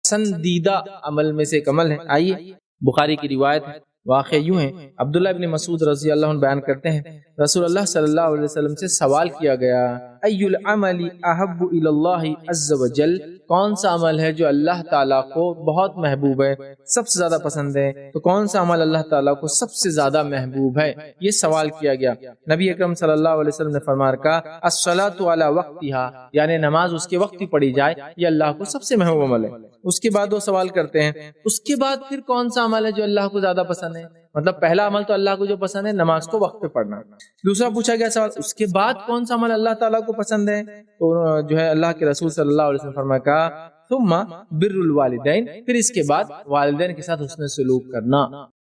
پسندیدہ عمل میں سے ایک عمل ہے۔ آئیے بخاری کی روایت ہے، واقعہ یوں ہے، عبداللہ ابن مسعود رضی اللہ عنہ بیان کرتے ہیں رسول اللہ صلی اللہ علیہ وسلم سے سوال کیا گیا، ای العمل احب الی اللہ عز وجل، کون سا عمل ہے جو اللہ تعالیٰ کو بہت محبوب ہے، سب سے زیادہ پسند ہے؟ تو کون سا عمل اللہ تعالیٰ کو سب سے زیادہ محبوب ہے، یہ سوال کیا گیا۔ نبی اکرم صلی اللہ علیہ وسلم نے فرمایا کہا الصلاۃ علی وقتها، یعنی نماز اس کے وقت ہی پڑھی جائے، یہ اللہ کو سب سے محبوب عمل ہے۔ اس کے بعد وہ سوال کرتے ہیں اس کے بعد پھر کون سا عمل ہے جو اللہ کو زیادہ پسند ہے؟ مطلب پہلا عمل تو اللہ کو جو پسند ہے نماز کو وقت پہ پڑھنا، دوسرا پوچھا گیا سوال اس کے بعد کون سا عمل اللہ تعالیٰ کو پسند ہے؟ تو جو ہے اللہ کے رسول صلی اللہ علیہ وسلم فرمایا کہا ثم بر الوالدین، پھر اس کے بعد والدین کے ساتھ حسن سلوک کرنا،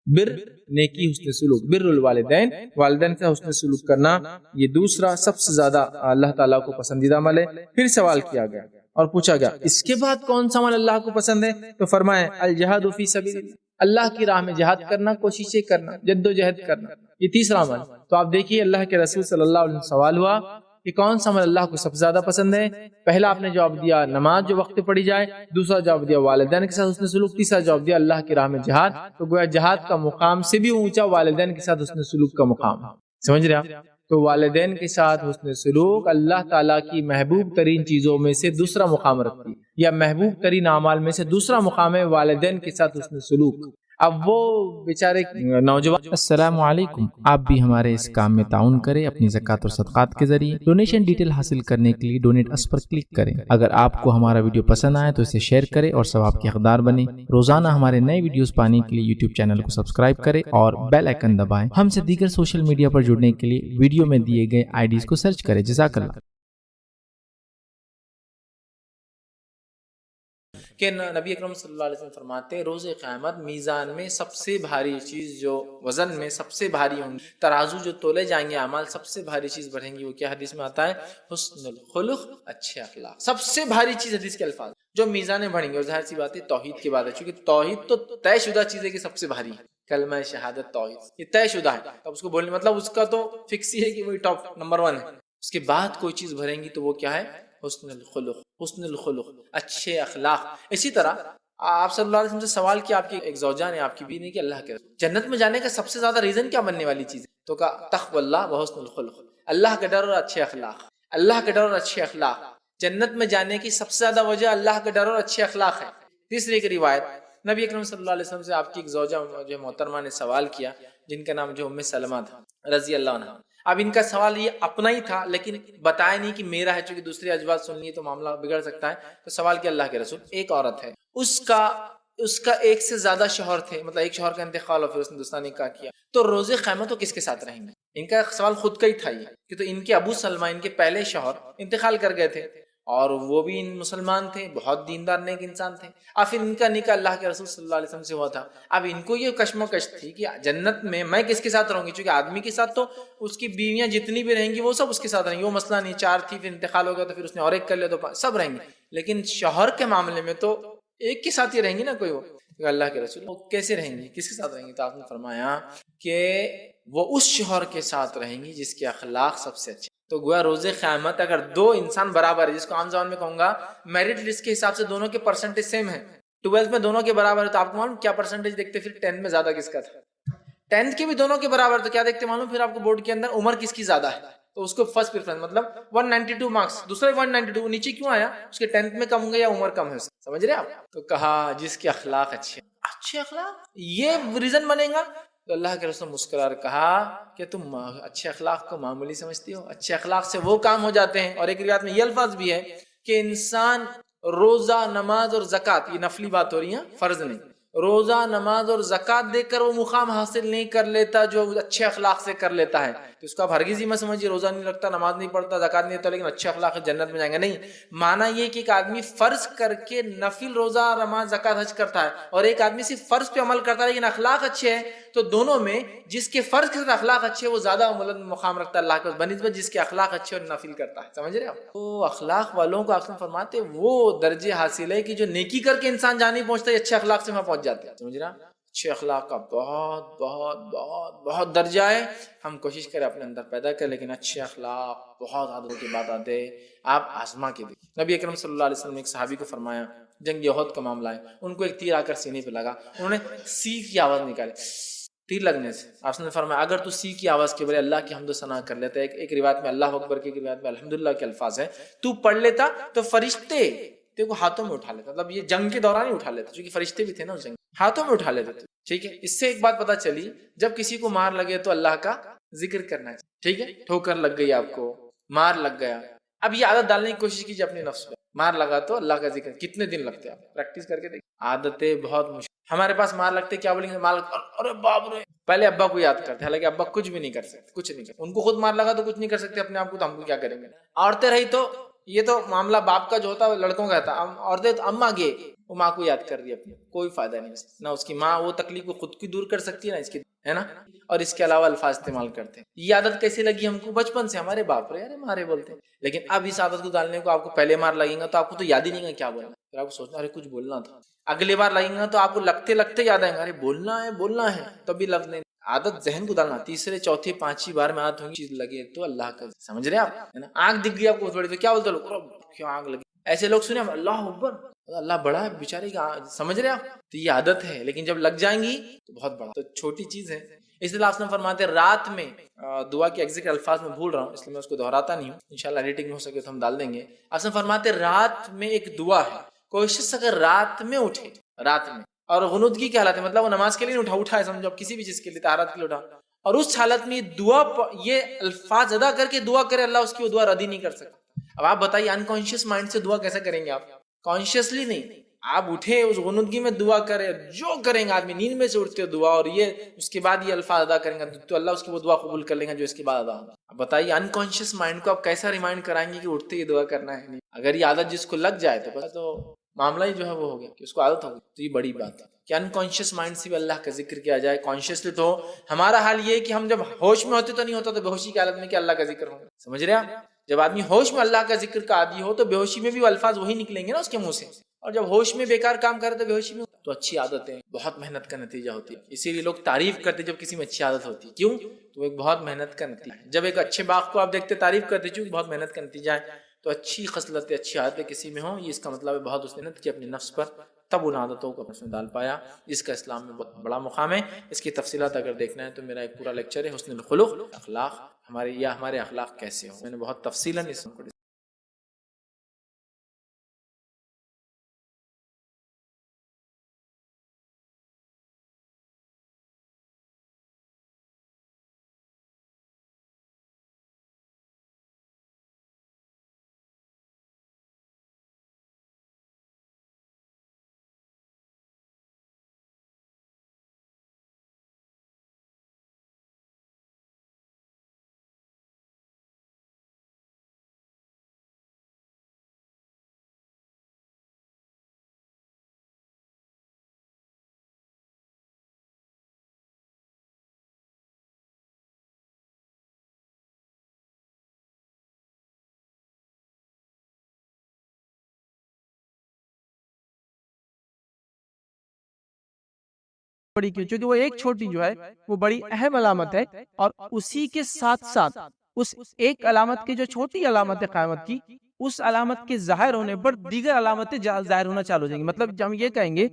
بر نیکی حسن سلوک، بر الوالدین، والدین سے حسن سلوک کرنا، یہ دوسرا سب سے زیادہ اللہ تعالیٰ کو پسندیدہ عمل ہے۔ پھر سوال کیا گیا اور پوچھا گیا اس کے بعد کون سا عمل اللہ کو پسند ہے؟ تو فرمائے الجہاد فی سبیل اللہ، اللہ کی راہ میں جہاد کرنا، کوششیں کرنا، جد و جہد کرنا، یہ تیسرا عمل۔ تو آپ دیکھیے اللہ کے رسول صلی اللہ علیہ وسلم سوال ہوا کہ کون سا عمل اللہ کو سب سے زیادہ پسند ہے؟ پہلا آپ نے جواب دیا نماز جو وقت پہ پڑھی جائے، دوسرا جواب دیا والدین کے ساتھ حسن سلوک، تیسرا جواب دیا اللہ کی راہ میں جہاد۔ تو گویا جہاد کا مقام سے بھی اونچا والدین کے ساتھ حسن سلوک کا مقام، سمجھ رہے آپ؟ تو والدین کے ساتھ حسن سلوک اللہ تعالیٰ کی محبوب ترین چیزوں میں سے دوسرا مقام رکھتی ہے، یا محبوب ترین اعمال میں سے دوسرا مقام ہے والدین کے ساتھ حسن سلوک۔ اب وہ بیچارے نوجوان، السلام علیکم، آپ بھی ہمارے اس کام میں تعاون کریں اپنی زکوٰۃ اور صدقات کے ذریعے۔ ڈونیشن ڈیٹیل حاصل کرنے کے لیے ڈونیٹ اس پر کلک کریں۔ اگر آپ کو ہمارا ویڈیو پسند آئے تو اسے شیئر کریں اور ثواب کے حقدار بنیں۔ روزانہ ہمارے نئے ویڈیوز پانے کے لیے یوٹیوب چینل کو سبسکرائب کریں اور بیل آئیکن دبائیں۔ ہم سے دیگر سوشل میڈیا پر جڑنے کے لیے ویڈیو میں دیے گئے آئی ڈیز کو سرچ کریں۔ جزاک اللہ۔ کہ نبی اکرم صلی اللہ علیہ وسلم فرماتے ہیں روز قیامت میزان میں سب سے بھاری چیز جو وزن میں سب سے بھاری ہوں گی، ترازو جو تولے جائیں گے اعمال، سب سے بھاری چیز بڑھیں گی، وہ کیا حدیث میں آتا ہے؟ حسن الخلق، اچھے اخلاق، سب سے بھاری چیز حدیث کے الفاظ جو میزانیں بڑھیں گے۔ اور ظاہر سی بات ہے توحید کی بات ہے، چونکہ توحید تو طے شدہ چیز ہے کہ سب سے بھاری ہے، کلمہ شہادت توحید یہ طے شدہ ہے، اب اس کو بولنے مطلب اس کا تو فکس ہی ہے کہ وہی ٹاپ نمبر 1 ہے۔ اس کے بعد کوئی چیز بھریں گی تو وہ کیا ہے؟ حسن الخلق، حسن الخلق، اچھے اخلاق۔ اسی طرح آپ صلی اللہ علیہ وسلم سے سوال کیا آپ کی ایک زوجہ نے، آپ کی بیوی نے، کہ اللہ کے جنت میں جانے کا سب سے زیادہ ریزن کیا بننے والی چیز ہے؟ تو کہا تقوی اللہ و حسن الخلق، اللہ کا ڈر اور اچھے اخلاق، اللہ کا ڈر اور اچھے اخلاق۔ جنت میں جانے کی سب سے زیادہ وجہ اللہ کا ڈر اور اچھے اخلاق ہے۔ تیسری ایک روایت نبی اکرم صلی اللہ علیہ وسلم سے آپ کی ایک زوجہ جو محترمہ نے سوال کیا، جن کا نام جو ام سلمہ تھا رضی اللہ عنہ۔ اب ان کا سوال یہ اپنا ہی تھا لیکن بتایا نہیں کہ میرا ہے، چونکہ دوسری ازواج سن لیے تو معاملہ بگڑ سکتا ہے، تو سوال کیا اللہ کے رسول ایک عورت ہے، اس کا ایک سے زیادہ شوہر تھے، مطلب ایک شوہر کا انتقال اور پھر اس نے دوسرا نکاح کیا، تو روز قیامت وہ کس کے ساتھ رہیں گے؟ ان کا سوال خود کا ہی تھا یہ، کہ تو ان کے ابو سلمہ، ان کے پہلے شوہر انتقال کر گئے تھے اور وہ بھی مسلمان تھے، بہت دیندار نیک انسان تھے، اور پھر ان کا نکاح اللہ کے رسول صلی اللہ علیہ وسلم سے ہوا تھا۔ اب ان کو یہ کشمکش تھی کہ جنت میں کس کے ساتھ رہوں گی، چونکہ آدمی کے ساتھ تو اس کی بیویاں جتنی بھی رہیں گی وہ سب اس کے ساتھ رہیں گی، وہ مسئلہ نہیں، 4 تھی پھر انتقال ہو گیا تو پھر اس نے اور ایک کر لیا تو سب رہیں گے، لیکن شوہر کے معاملے میں تو ایک کے ساتھ ہی رہیں گی نا کوئی، وہ اللہ کے رسول وہ کیسے رہیں گی، کس کے ساتھ رہیں گی؟ تو آپ نے فرمایا کہ وہ اس شوہر کے ساتھ رہیں گی جس کے اخلاق سب سے اچھے۔ تو گویا روز قیامت اگر 2 انسان برابر ہے، جس کو عام زبان میں کہوں گا میرٹ لسٹ کے حساب سے دونوں کے پرسنٹیج سیم ہے، 12 میں دونوں کے برابر ہے، تو آپ کو معلوم کیا پرسنٹیج دیکھتے پھر 10 میں زیادہ کس کا تھا؟ 10 کے بھی دونوں کے برابر، تو کیا دیکھتے معلوم پھر آپ کو بورڈ کے اندر عمر کس کی زیادہ ہے، تو اس کو فرسٹ پریفرنس مطلب 192 مارکس، دوسرا 192 نیچے کیوں آیا؟ اس کے 10th میں کم ہوں گے یا عمر کم ہے، سمجھ رہے آپ؟ تو کہا جس کے اخلاق اچھے اخلاق یہ ریزن بنے گا۔ تو اللہ کے رسول مسکرا کر کہا کہ تم اچھے اخلاق کو معمولی سمجھتی ہو، اچھے اخلاق سے وہ کام ہو جاتے ہیں۔ اور ایک روایت میں یہ الفاظ بھی ہے کہ انسان روزہ، نماز اور زکوٰۃ، یہ نفلی بات ہو رہی ہے، فرض نہیں، روزہ، نماز اور زکوٰۃ دے کر وہ مقام حاصل نہیں کر لیتا جو اچھے اخلاق سے کر لیتا ہے۔ تو اس کو آپ ہرگز ہی مت سمجھیے روزہ نہیں رکھتا، نماز نہیں پڑھتا، زکوٰۃ نہیں دیتا لیکن اچھے اخلاق سے جنت میں جائیں گے، نہیں۔ معنی یہ کہ ایک آدمی فرض کر کے نفل روزہ، نماز، زکوٰۃ، حج کرتا ہے، اور ایک آدمی صرف فرض پہ عمل کرتا ہے لیکن اخلاق اچھے ہیں، تو دونوں میں جس کے فرض کے ساتھ اخلاق اچھے وہ زیادہ بلند مقام رکھتا ہے اللہ کے پاس بنسبت جس کے اخلاق اچھے اور نفل کرتا ہے، سمجھ رہے آپ؟ تو اخلاق والوں کو آپ فرماتے وہ درجے حاصل ہے کہ جو نیکی کر کے انسان جہاں نہیں پہنچتا، اچھے اخلاق سے وہاں پہنچ جاتے ہیں، سمجھ رہا؟ اچھے اخلاق کا بہت بہت بہت بہت درجہ ہے، ہم کوشش کریں اپنے اندر پیدا کریں، لیکن اچھے اخلاق بہت عادتوں کی بات آتے ہیں، آپ آزما کے دیکھیں۔ نبی اکرم صلی اللہ علیہ وسلم نے ایک صحابی کو فرمایا جنگ احد کا معاملہ ہے، ان کو ایک تیر آ کر سینے پہ لگا، انہوں نے سی کی آواز نکالی تیر لگنے سے. آپ نے فرمایا اگر تو سی کی آواز کے بجائے اللہ کی حمد و ثنا کر لیتا، ایک روایت میں اللہ اکبر کی، ایک روایت میں الحمدللہ کے الفاظ ہیں، تو پڑھ لیتا تو فرشتے تیرے کو ہاتھوں میں اٹھا لیتا. مطلب یہ جنگ کے دوران ہی اٹھا لیتا، کیونکہ فرشتے بھی تھے نا اس جنگ، ہاتھوں میں اٹھا لیتے تھے. ٹھیک ہے، اس سے ایک بات پتہ چلی، جب کسی کو مار لگے تو اللہ کا ذکر کرنا ہے. ٹھیک ہے، ٹھوکر لگ گئی آپ کو، مار لگ گیا، اب یہ عادت ڈالنے کی کوشش کیجیے اپنے نفس پہ. مار لگا تو اللہ کا ذکر، کتنے دن لگتے ہیں آپ پریکٹس کر کے دیکھیں. عادتیں بہت مشکل. ہمارے پاس مار لگتے کیا بولیں گے، مار لگتا ارے باپ رے، پہلے ابا کو یاد کرتے، حالانکہ ابا کچھ بھی نہیں کر سکتے، کچھ نہیں کرتے. ان کو خود مار لگا تو کچھ نہیں کر سکتے اپنے آپ کو، تو ہم کو کیا کریں گے. عورتیں رہی تو یہ تو معاملہ باپ کا جو ہوتا ہے لڑکوں کا ہوتا ہے. عورتیں تو اماں گئے، وہ ماں کو یاد کر رہی ہے اپنی، کوئی فائدہ نہیں نہ اس کی ماں وہ تکلیف کو خود کی دور کر سکتی ہے نہ اس کی، ہے نا. اور اس کے علاوہ الفاظ استعمال کرتے ہیں. یہ عادت کیسے لگی ہم کو؟ بچپن سے ہمارے باپ رے ارے مارے بولتے ہیں. لیکن اب اس عادت کو ڈالنے کو آپ کو پہلے مار لگیں گا تو آپ کو تو یاد ہی نہیں گا کیا بولنا، پھر آپ کو سوچنا ارے کچھ بولنا تھا. اگلی بار لگیں گا تو آپ کو لگتے لگتے یاد آئے گا ارے بولنا ہے تبھی لفظ نہیں. عادت ذہن کو ڈالنا. تیسرے چوتھے پانچویں بار میں عادت ہوگی چیز لگے تو اللہ کا، سمجھ رہے آپ، ہے نا. آنکھ دکھ گئی آپ کو بڑی تو کیا بولتے لوگ، کیوں آنکھ لگی. ایسے لوگ سنے اللہ اکبر، اللہ بڑا ہے بیچارے کا، سمجھ رہے آپ. تو یہ عادت ہے، لیکن جب لگ جائیں گی تو بہت بڑا. تو چھوٹی چیز ہے. اس لیے آپ نے فرماتے رات میں دعا کے ایگزیکٹ الفاظ میں بھول رہا ہوں اس لیے میں اس کو دہراتا نہیں ہوں، انشاءاللہ ایڈیٹنگ میں ہو سکے تو ہم ڈال دیں گے. آپ نے فرماتے رات میں ایک دعا ہے، کوئی شخص اگر رات میں اٹھے، رات میں اور غنودگی کی حالت ہے، مطلب وہ نماز کے لیے نہیں اٹھا ہے سمجھو، کسی بھی چیز کے لیے، طہارت کے لیے اٹھا، اور اس حالت میں یہ الفاظ ادا کر کے دعا کرے، اللہ اس کی وہ دعا رد ہی نہیں کر سکتا. اب آپ بتائیے انکانشیس مائنڈ سے دعا کیسے کریں گے آپ؟ کانشیسلی نہیں، آپ اٹھے اس غنودگی میں دعا کرے، جو کریں گے آدمی نیند میں سے اٹھتے دعا، اور یہ اس کے بعد یہ الفاظ ادا کریں گا تو اللہ اس کی وہ دعا قبول کر لیں گا جو اس کے بعد ادا ہوگا. اب بتائیے انکانشیس مائنڈ کو آپ کیسا ریمائنڈ کرائیں گے کہ اٹھتے یہ دعا کرنا ہے؟ نہیں. اگر یہ عادت جس کو لگ جائے تو بس تو معاملہ ہی جو ہے وہ ہو گیا کہ اس کو عادت ہوگی. تو یہ بڑی بات ہے کہ انکانشیس مائنڈ سے بھی اللہ کا ذکر کیا جائے. کانشیسلی تو ہمارا حال یہ ہے کہ ہم جب ہوش میں ہوتے تو نہیں ہوتا، تو بے ہوشی کی حالت میں کہ اللہ کا ذکر ہوگا. سمجھ رہے آپ؟ جب آدمی ہوش میں اللہ کا ذکر کا عادی ہو تو بے ہوشی میں بھی وہ الفاظ وہی نکلیں گے نا اس کے منہ سے. اور جب ہوش میں بیکار کام کرے تو بے ہوشی میں تو اچھی عادت ہے، بہت محنت کا نتیجہ ہوتی ہے. اسی لیے لوگ تعریف کرتے جب کسی میں اچھی عادت ہوتی ہے. کیوں؟ تو وہ ایک بہت محنت کا نتیجہ ہے. جب ایک اچھے باغ کو آپ دیکھتے تعریف کرتے چونکہ بہت محنت کا نتیجہ ہے. تو اچھی خصلتیں، اچھی عادتیں کسی میں ہوں، یہ اس کا مطلب ہے بہت اس نے محنت کی اپنے نفس پر، تب ان عادتوں کو اس میں ڈال پایا. اس کا اسلام میں بہت بڑا مقام ہے. اس کی تفصیلات اگر دیکھنا ہے تو میرا ایک پورا لیکچر ہے حسن الخلق، اخلاق ہمارے اخلاق کیسے ہوں. میں نے بہت تفصیلاً اس کو بڑی کی، چونکہ وہ ایک چھوٹی جو ہے وہ بڑی اہم علامت ہے، اور اسی کے ساتھ ساتھ اس ایک علامت کی جو چھوٹی علامت ہے قیامت کی، اس علامت کے ظاہر ہونے پر دیگر علامتیں ظاہر ہونا چالو ہو جائیں گی. مطلب ہم یہ کہیں گے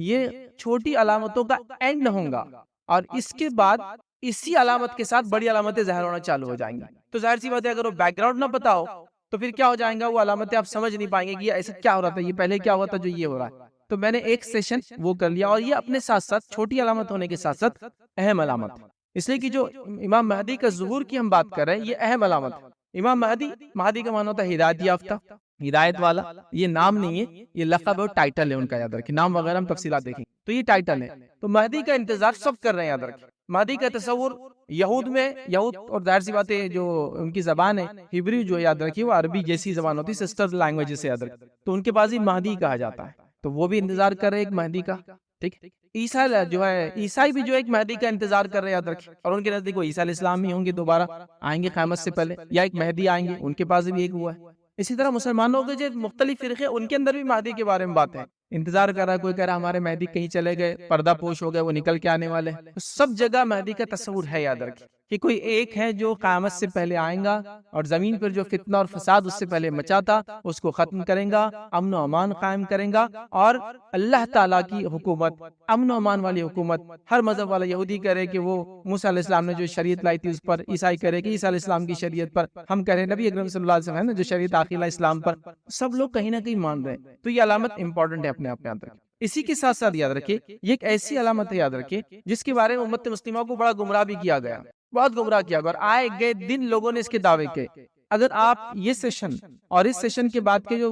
یہ چھوٹی علامتوں کا اینڈ ہوگا، اور اس کے بعد اسی علامت کے ساتھ بڑی علامتیں ظاہر ہونا چالو ہو جائیں گی. تو ظاہر سی بات ہے اگر وہ بیک گراؤنڈ نہ پتا ہو تو پھر کیا ہو جائیں گا، وہ علامتیں آپ سمجھ نہیں پائیں گے کہ یہ ایسا کیا ہو رہا تھا، یہ پہلے کیا ہوا تھا جو یہ ہو رہا ہے. تو میں نے ایک سیشن وہ کر لیا، اور یہ اپنے ساتھ ساتھ چھوٹی علامت ہونے کے ساتھ ساتھ اہم علامت، اس لیے کہ جو امام مہدی کا ظہور کی ہم بات کر رہے ہیں یہ اہم علامت. امام مہدی کا معنی ہوتا ہے ہدایت یافتہ، ہدایت والا. یہ نام نہیں ہے، یہ لقب ہے، ٹائٹل ہے ان کا، یاد رکھیں. نام وغیرہ ہم تفصیلات دیکھیں تو یہ ٹائٹل ہے. تو مہدی کا انتظار سب کر رہے ہیں، یاد رکھیں. مہدی کا تصور یہود اور ظاہر سی بات ہے جو ان کی زبان ہے ہبری، جو یاد رکھیے وہ عربی جیسی زبان ہوتی ہے، سسٹر لینگویج سے یاد رکھیں. تو ان کے پاس ہی مہدی کہا جاتا ہے، تو وہ بھی انتظار کر رہے ایک مہدی کا. ٹھیک، عیسائی بھی جو ایک مہدی کا انتظار کر رہے ہیں، یاد رکھیں. اور ان کے نزدیک وہ عیسیٰ علیہ السلام ہی ہوں گے، دوبارہ آئیں گے قیامت سے پہلے، یا ایک مہدی آئیں گے، ان کے پاس بھی ایک ہوا ہے. اسی طرح مسلمانوں کے جو مختلف فرقے ان کے اندر بھی مہدی کے بارے میں بات ہے، انتظار کر رہا ہے. کوئی کہہ رہا ہمارے مہدی کہیں چلے گئے، پردہ پوش ہو گئے، وہ نکل کے آنے والے. سب جگہ مہدی کا تصور ہے، یاد رکھیں. کہ کوئی ایک ہے جو قیامت سے پہلے آئیں گا اور زمین پر جو فتنہ اور فساد اس سے پہلے مچاتا اس کو ختم کریں گا، امن و امان قائم کریں گا، اور اللہ تعالیٰ کی حکومت، امن و امان والی حکومت ہر مذہب والا یہودی کرے کہ وہ موسیٰ علیہ السلام نے جو شریعت لائی تھی اس پر، عیسائی کرے کہ عیسیٰ علیہ السلام کی شریعت پر، ہم کہہ رہے ہیں نبی اکرم صلی اللہ علیہ وسلم ہے نا جو شریعت آخری اسلام پر، سب لوگ کہیں نہ کہیں مان رہے ہیں۔ تو یہ علامت امپورٹنٹ ہے اپنے آپ میں یاد رکھیں۔ اسی کے ساتھ ساتھ یاد رکھیے یہ ایک ایسی علامت ہے یاد رکھیے جس کے بارے میں امت مسلمہ کو بڑا گمراہ بھی کیا گیا، بہت گمراہ کیا گیا، اور آئے گئے دن لوگوں نے اس کے دعوے کے۔ اگر آپ یہ سیشن اور اس سیشن کے بعد کے جو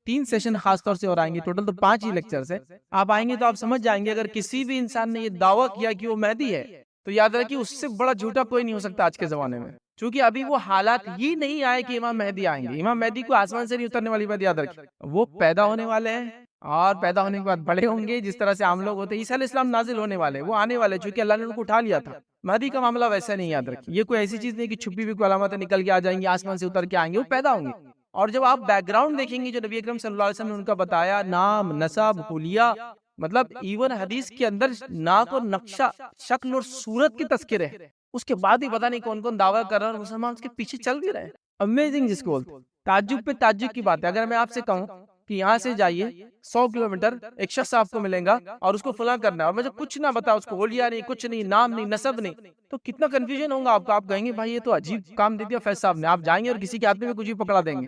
3 سیشن خاص طور سے اور آئیں گے، ٹوٹل تو 5 ہی لیکچرز ہیں، آپ آئیں گے تو آپ سمجھ جائیں گے اگر کسی بھی انسان نے یہ دعویٰ کیا کہ وہ مہدی ہے تو یاد رکھیے اس سے بڑا جھوٹا کوئی نہیں ہو سکتا آج کے زمانے میں، چونکہ ابھی وہ حالات یہ نہیں آئے کہ امام مہدی آئیں گے۔ امام مہدی کو آسمان سے نہیں اترنے والی بات یاد رکھیں، وہ پیدا ہونے والے ہیں اور پیدا ہونے کے بعد بڑے ہوں گے جس طرح سے عام لوگ ہوتے ہیں۔ عیسیٰ علیہ السلام نازل ہونے والے، وہ آنے والے، چونکہ اللہ نے ان کو اٹھا لیا تھا۔ مہدی کا معاملہ ویسا نہیں، یاد رکھیں یہ کوئی ایسی چیز نہیں کہ چھپی ہوئی کوئی علامتیں نکل کے آ جائیں گی، آسمان سے اتر کے آئیں گے، وہ پیدا ہوں گے۔ اور جب آپ بیک گراؤنڈ دیکھیں گے جو نبی اکرم صلی اللہ علیہ وسلم نے ان کا بتایا، نام، نسب، حلیہ، مطلب ایون حدیث کے اندر ناک اور نقشہ، شکل اور صورت کے تذکرے ہیں، اس کے بعد ہی پتہ نہیں کون کون دعویٰ کر رہا ہے اور مسلمان اس کے پیچھے چل بھی رہے ہیں۔ امیزنگ جس کو بولتے ہیں، تعجب پہ تعجب کی بات ہے۔ اگر میں آپ سے کہوں کہ یہاں سے جائیے 100 کلومیٹر ایک شخص آپ کو ملیں گا اور اس کو فلاں کرنا ہے، اور مجھے کچھ نہ بتا، اس کو حلیہ نہیں، کچھ نہیں، نام نہیں، نسب نہیں، تو کتنا کنفیوژن ہوگا آپ کو۔ آپ کہیں گے بھائی یہ تو عجیب کام دے دیا فیض صاحب نے، آپ جائیں گے اور کسی کے ہاتھ میں کچھ بھی پکڑا دیں گے،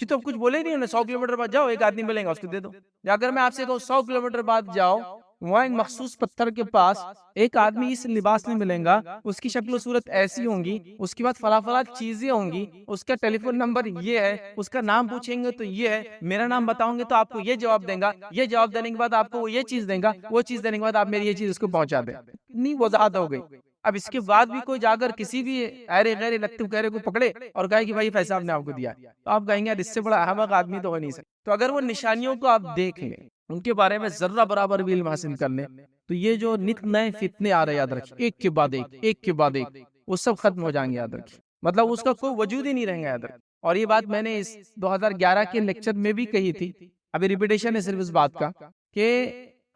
تو کچھ بولے ہی نہیں انہیں، 100 کلومیٹر بعد جاؤ ایک آدمی ملیں گا اس کو دے دو۔ یا اگر میں آپ سے کہوں 100 کلومیٹر بعد جاؤ، وہاں ایک مخصوص پتھر کے پاس ایک آدمی اس لباس میں ملیں گا، اس کی شکل و صورت ایسی ہوں گی، اس کے بعد فلاں فلاں چیزیں ہوں گی، اس کا ٹیلی فون نمبر یہ ہے، اس کا نام پوچھیں گے تو یہ ہے، میرا نام بتاؤں گے تو آپ کو یہ جواب دیں گا، یہ جواب دینے کے بعد آپ کو وہ یہ چیز دیں گا، وہ چیز دینے کے بعد آپ میری یہ چیز اس کو پہنچا دیں۔ اتنی وضاحت ہو گئی۔ اب اس کے بعد بھی کوئی جا کر کسی بھی ایرے غیر لطف کہرے کو پکڑے اور کہے کہ بھائی فیض صاحب نے آپ کو دیا، تو آپ کہیں گے یار اس سے بڑا احمق آدمی تو ہو نہیں سکتا۔ تو اگر وہ نشانیوں کو آپ دیکھ لیں، ان کے بارے میں ذرہ برابر بھی علم حاصل کر لیں، تو یہ جو نت نئے فتنے آ رہے یاد رکھیں، ایک کے بعد ایک، ایک کے بعد ایک، وہ سب ختم ہو جائیں گے یاد رکھیں، مطلب اس کا کوئی وجود ہی نہیں رہیں گا یاد رکھیں۔ اور یہ بات میں نے اس 2011 کے لیکچر میں بھی کہی تھی، ابھی ریپیٹیشن ہے صرف اس بات کا، کہ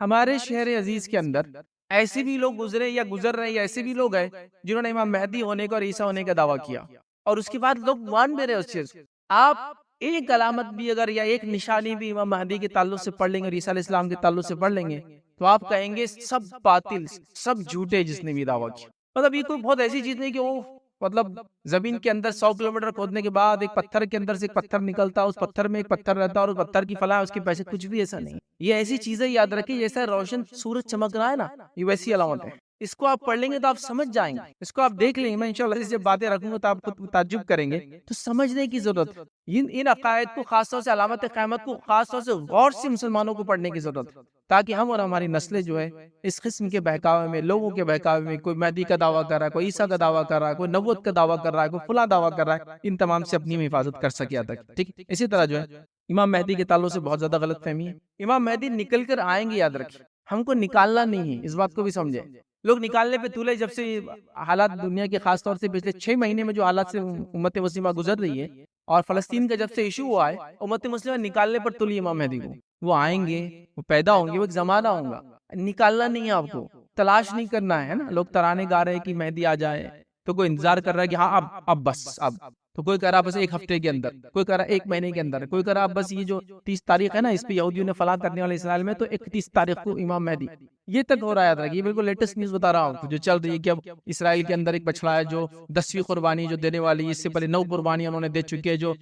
ہمارے شہر عزیز کے اندر ایسے بھی لوگ گزرے یا گزر رہے ہیں، یا ایسے بھی لوگ ہیں جنہوں نے امام مہدی ہونے کا اور عیسیٰ ہونے کا دعویٰ کیا، اور اس کے بعد لوگ مان بھی رہے اس چیز۔ آپ ایک علامت بھی اگر یا ایک نشانی بھی امام مہدی کے تعلق سے پڑھ لیں گے اور عیسیٰ علیہ السلام کے تعلق سے پڑھ لیں گے تو آپ کہیں گے سب باطل، سب جھوٹے جس نے بھی دعویٰ کیا۔ مطلب یہ کوئی بہت ایسی چیز نہیں کہ وہ مطلب زمین کے اندر 100 کلومیٹر کھودنے کے بعد ایک پتھر کے اندر سے ایک پتھر نکلتا، اس پتھر میں ایک پتھر رہتا اور اس پتھر کی فلاں اس کے پیسے، کچھ بھی ایسا نہیں۔ یہ ایسی چیزیں یاد رکھیں جیسا روشن سورج چمک رہا ہے نا، یہ ویسی علامت ہے۔ اس کو آپ پڑھ لیں گے تو آپ سمجھ جائیں گے، اس کو آپ دیکھ لیں گے، میں انشاءاللہ جب باتیں رکھوں گا تو آپ خود تعجب کریں گے۔ تو سمجھنے کی ضرورت ہے، ان عقائد کو خاص طور سے، علامت قیامت کو خاص طور سے غور سے مسلمانوں کو پڑھنے کی ضرورت ہے، تاکہ ہم اور ہماری نسلیں جو ہے اس قسم کے بہکاوے میں، لوگوں کے بہکاوے میں، کوئی مہدی کا دعویٰ کر رہا ہے، کوئی عیسیٰ کا دعویٰ کر رہا ہے، کوئی نبوت کا دعویٰ کر رہا ہے، کوئی فلاں دعویٰ کر رہا ہے، ان تمام سے اپنی حفاظت کر سکے یاد رکھیں، ٹھیک۔ اسی طرح جو ہے امام مہدی کے تعلق سے بہت زیادہ غلط فہمی ہے۔ امام مہدی نکل کر آئیں گے یاد رکھیں، ہم کو نکالنا نہیں ہے، اس بات کو بھی سمجھیں۔ لوگ نکالنے پہ تولے، جب سے حالات دنیا کے خاص طور سے پچھلے 6 مہینے میں جو حالات سے امت مسلمہ گزر رہی ہے، اور فلسطین کا جب سے ایشو ہوا ہے، امت مسلمہ نکالنے پر تلی امام مہدی کو۔ وہ آئیں گے، وہ پیدا ہوں گے، وہ ایک زمانہ ہوگا، نکالنا نہیں ہے آپ کو، تلاش نہیں کرنا ہے نا۔ لوگ ترانے گا رہے ہیں کہ مہدی آ جائے، تو کوئی انتظار کر رہا ہے کہ ہاں اب بس، اب تو کوئی کہہ رہا بس 1 ہفتے کے اندر، کوئی کہہ رہا 1 مہینے کے اندر، کوئی کہہ رہا بس یہ جو 30 تاریخ ہے نا اس پہ یہودیوں نے فلاں کرنے والے اسرائیل میں، تو 31 تاریخ کو امام مہدی، یہ تک ہو رہا ہے۔ یہ بالکل لیٹسٹ نیوز بتا رہا ہوں جو چل رہی ہے کہ اب اسرائیل کے اندر ایک بچڑا ہے جو 10ویں قربانی جو دینے والی، اس سے پہلے 9 قربانی انہوں نے دے چکے ہیں، جو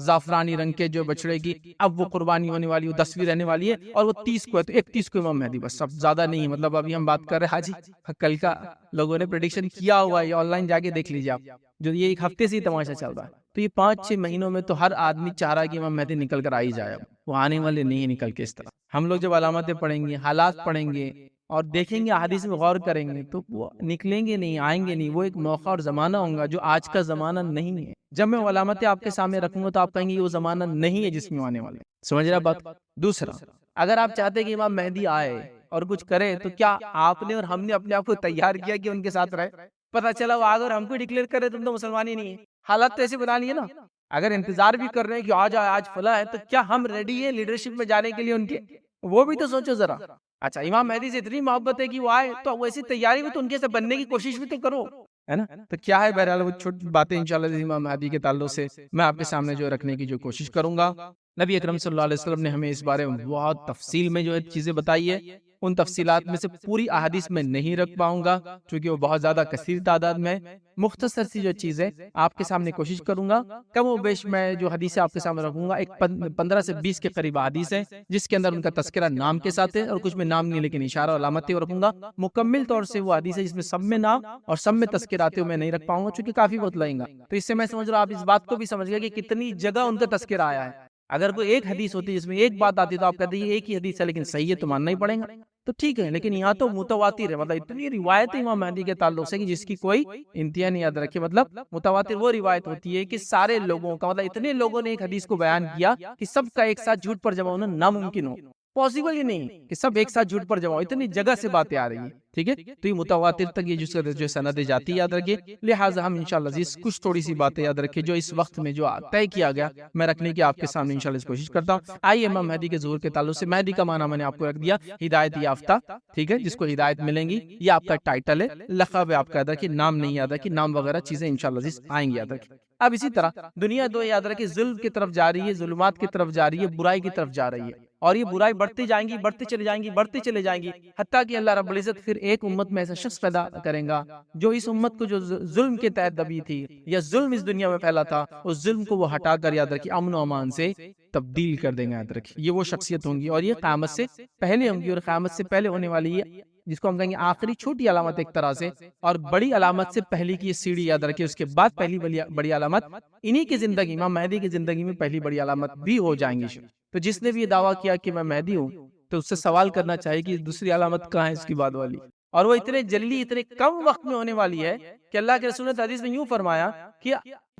زعفرانی رنگ کے جو بچڑے کی، اب وہ قربانی ہونے والی، وہ 10ویں رہنے والی ہے، اور وہ 30 کو ہے، تو 31 کو امام مہدی، بس اب زیادہ نہیں ہے۔ مطلب ابھی ہم بات کر رہے ہیں حاجی کل کا، لوگوں نے پریڈکشن کیا ہوا ہے، آن لائن جا کے دیکھ لیجیے آپ، جو یہ 1 ہفتے سے ہی تماشا چل رہا ہے۔ تو یہ 5-6 مہینوں میں تو ہر آدمی چاہ رہا ہے کہ امام مہدی نکل کر آ ہی جائے، وہ آنے والے نہیں نکل کے اس طرح۔ ہم لوگ جب علامتیں پڑھیں گے، حالات پڑھیں گے اور دیکھیں گے، احادیث میں غور کریں گے، تو وہ نکلیں گے نہیں، آئیں گے نہیں۔ وہ ایک موقع اور زمانہ ہوگا جو آج کا زمانہ نہیں ہے۔ جب میں وہ علامتیں آپ کے سامنے رکھوں گا تو آپ کہیں گے یہ وہ زمانہ نہیں ہے جس میں آنے والے۔ سمجھ رہا بات؟ دوسرا، اگر آپ چاہتے ہیں کہ امام مہدی آئے اور کچھ کرے، تو کیا آپ نے اور ہم نے اپنے آپ کو تیار کیا کہ ان کے ساتھ رہے؟ پتہ چلا وہ آگے اور ہم کو ڈکلیئر کرے تم تو مسلمان ہی نہیں ہے۔ حالات تو ایسے بنا لیے نا، اگر انتظار بھی کر رہے ہیں کہ آج آئے، آج فلاں ہے، تو کیا ہم ریڈی ہیں لیڈرشپ میں جانے کے لیے ان کے؟ وہ بھی تو سوچو ذرا۔ اچھا، امام مہدی سے اتنی محبت ہے کہ وہ آئے، تو ویسی تیاری بھی تو ان کے سے بننے کی کوشش بھی تو کرو۔ ہے نا. تو کیا ہے بہرحال وہ چھوٹی باتیں انشاءاللہ امام مہدی کے تعلق سے میں آپ کے سامنے جو رکھنے کی جو کوشش کروں گا. نبی اکرم صلی اللہ علیہ وسلم نے ہمیں اس بارے میں بہت تفصیل میں جو ہے چیزیں بتائی ہے. ان تفصیلات میں سے پوری احادیث میں نہیں رکھ پاؤں گا کیونکہ وہ بہت زیادہ کثیر تعداد میں. مختصر سی جو چیز ہے آپ کے سامنے کوشش کروں گا. کم و بیش میں جو حدیث آپ کے سامنے رکھوں گا ایک 15 سے 20 کے قریب حدیث ہے جس کے اندر ان کا تذکرہ نام کے ساتھ ہے اور کچھ میں نام نہیں لیکن اشارہ علامتیں رکھوں گا. مکمل طور سے وہ حدیث ہے جس میں سب میں نام اور سب میں تذکرہ آتے ہوئے میں نہیں رکھ پاؤں گا چونکہ کافی وقت لگے گا. تو اس سے میں سمجھ رہا ہوں آپ اس بات کو بھی سمجھ گئے کہ کتنی جگہ ان کا تذکرہ آیا ہے. اگر کوئی ایک حدیث ہوتی جس میں ایک بات آتی تو آپ کہتے ہیں ایک ہی حدیث ہے لیکن صحیح ہے تو ماننا ہی پڑے گا. تو ٹھیک ہے لیکن یہاں تو متواتر ہے مطلب اتنی روایت امام مہدی کے تعلق سے کہ جس کی کوئی انتہا نہیں. یاد رکھے مطلب متواتر وہ روایت ہوتی ہے کہ سارے لوگوں کا مطلب اتنے لوگوں نے ایک حدیث کو بیان کیا کہ سب کا ایک ساتھ جھوٹ پر جمع ہونا ناممکن ہو. پاسبل ہی نہیں کہ سب ایک ساتھ جھوٹ پر جمع ہو. اتنی جگہ سے باتیں آ رہی ہیں. ٹھیک ہے تو یہ متواتر تک یہ جو سندیں جاتی یاد رکھیے. لہٰذا ہم انشاءاللہ عزیز کچھ تھوڑی سی باتیں یاد رکھیں جو اس وقت میں جو طے کیا گیا میں رکھنے کی آپ کے سامنے انشاءاللہ کوشش کرتا ہوں. آئیے امام مہدی کے ظہور کے تعلق سے. مہدی کا معنی میں نے آپ کو رکھ دیا ہدایت یافتہ. ٹھیک ہے جس کو ہدایت ملیں گی یہ آپ کا ٹائٹل ہے لقب ہے آپ کا. یاد رکھیے نام نہیں یاد رکھیے نام وغیرہ چیزیں انشاءاللہ عزیز آئیں گی یاد رکھیے. اب اسی طرح دنیا دو یاد رکھیے ظلم کی طرف جا رہی ہے ظلمات کی طرف جا رہی ہے برائی کی طرف جا رہی ہے اور یہ برائی بڑھتی جائیں گی بڑھتی چلی جائیں گی بڑھتی چلے جائیں گی حتیٰ کہ اللہ رب العزت پھر ایک امت میں ایسا شخص پیدا کریں گا جو اس امت کو جو ظلم کے تحت دبی تھی یا ظلم اس دنیا میں پھیلا تھا اس ظلم کو وہ ہٹا کر یاد رکھیے امن و امان سے تبدیل کر دیں گے. یاد رکھیے یہ وہ شخصیت ہوں گی اور یہ قیامت سے پہلے ہوں گی اور قیامت سے پہلے ہونے والی ہے جس کو ہم کہیں گے آخری چھوٹی علامت ایک طرح سے اور بڑی علامت سے پہلی کی سیڑھی یاد رکھیے. اس کے بعد پہلی بڑی علامت انہی کی زندگی امام مہدی کی زندگی میں پہلی بڑی علامت بھی ہو جائیں گی. تو جس نے بھی یہ دعویٰ کیا کہ میں مہدی ہوں تو اس سے سوال کرنا چاہیے کہ دوسری علامت کہاں ہے اس کی بعد والی اور وہ اتنے جلدی اتنے کم وقت میں ہونے والی ہے کہ اللہ کے رسول نے حدیث میں یوں فرمایا کہ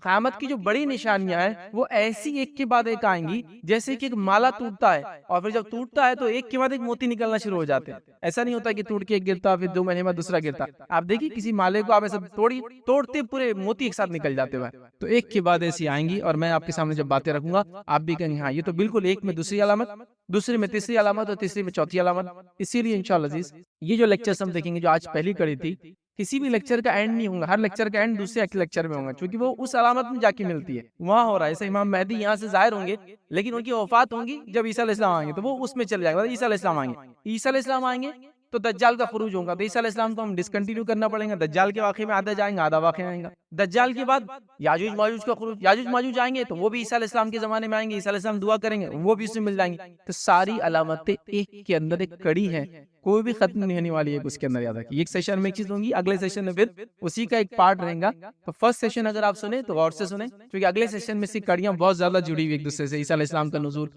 قیامت کی جو بڑی نشانیاں ہیں وہ ایسی ایک کے بعد ایک آئیں گی جیسے کہ ایک مالا ٹوٹتا ہے اور پھر جب ٹوٹتا ہے تو ایک کے بعد ایک موتی نکلنا شروع ہو جاتے ہیں. ایسا نہیں ہوتا کہ ٹوٹ کے ایک گرتا پھر 2 مہینے بعد دوسرا گرتا. آپ دیکھیے کسی مالے کو آپ ایسا توڑتے پورے موتی ایک ساتھ نکل جاتے ہوئے تو ایک کے بعد ایسی آئیں گی اور میں آپ کے سامنے جب باتیں رکھوں گا آپ بھی کہیں ہاں یہ تو بالکل ایک میں دوسری علامت دوسری میں تیسری علامت اور تیسری میں چوتھی علامت. اسی لیے انشاءاللہ عزیز یہ جو لیکچرز ہم دیکھیں گے جو آج پہلی کڑی تھی کسی بھی لیکچر کا اینڈ نہیں ہوگا. ہر لیکچر کا اینڈ دوسرے لیکچر میں ہوگا کیونکہ وہ اس علامت میں جا کے ملتی ہے وہاں ہو رہا ہے. ایسے امام مہدی یہاں سے ظاہر ہوں گے لیکن ان کی وفات ہوں گی جب عیسیٰ علیہ السلام آئیں گے تو وہ اس میں چل جائے گا. عیسیٰ علیہ السلام آئیں گے عیسیٰ علیہ السلام آئیں گے تو دجال کا خروج ہوگا تو عیسیٰ علیہ السلام کو ہم ڈسکنٹینیو کرنا پڑے گا. دجال کے واقعے میں آدھا جائیں گے آدھا واقعہ آئیں گا. دجال کے بعد یاجوج ماجوج کا خروج یاجوج ماجوج آئیں گے تو وہ بھی عیسیٰ علیہ السلام کے زمانے میں آئیں گے. عیسیٰ علیہ السلام دعا کریں گے وہ بھی اس میں مل جائیں گے. تو ساری علامتیں ایک کے اندر ایک کڑی ہے کوئی بھی ختم نہیں ہونے والی ہے اس کے اندر. یاد رکھیے ایک سیشن میں ایک چیز ہوں گی اگلے سیشن میں پھر اسی کا ایک پارٹ رہے گا. تو فرسٹ سیشن اگر آپ سنیں تو غور سے سنیں کیونکہ اگلے سیشن میں سے کڑیاں بہت زیادہ جڑی ہوئی ایک دوسرے سے. عیسیٰ علیہ السلام کا نزول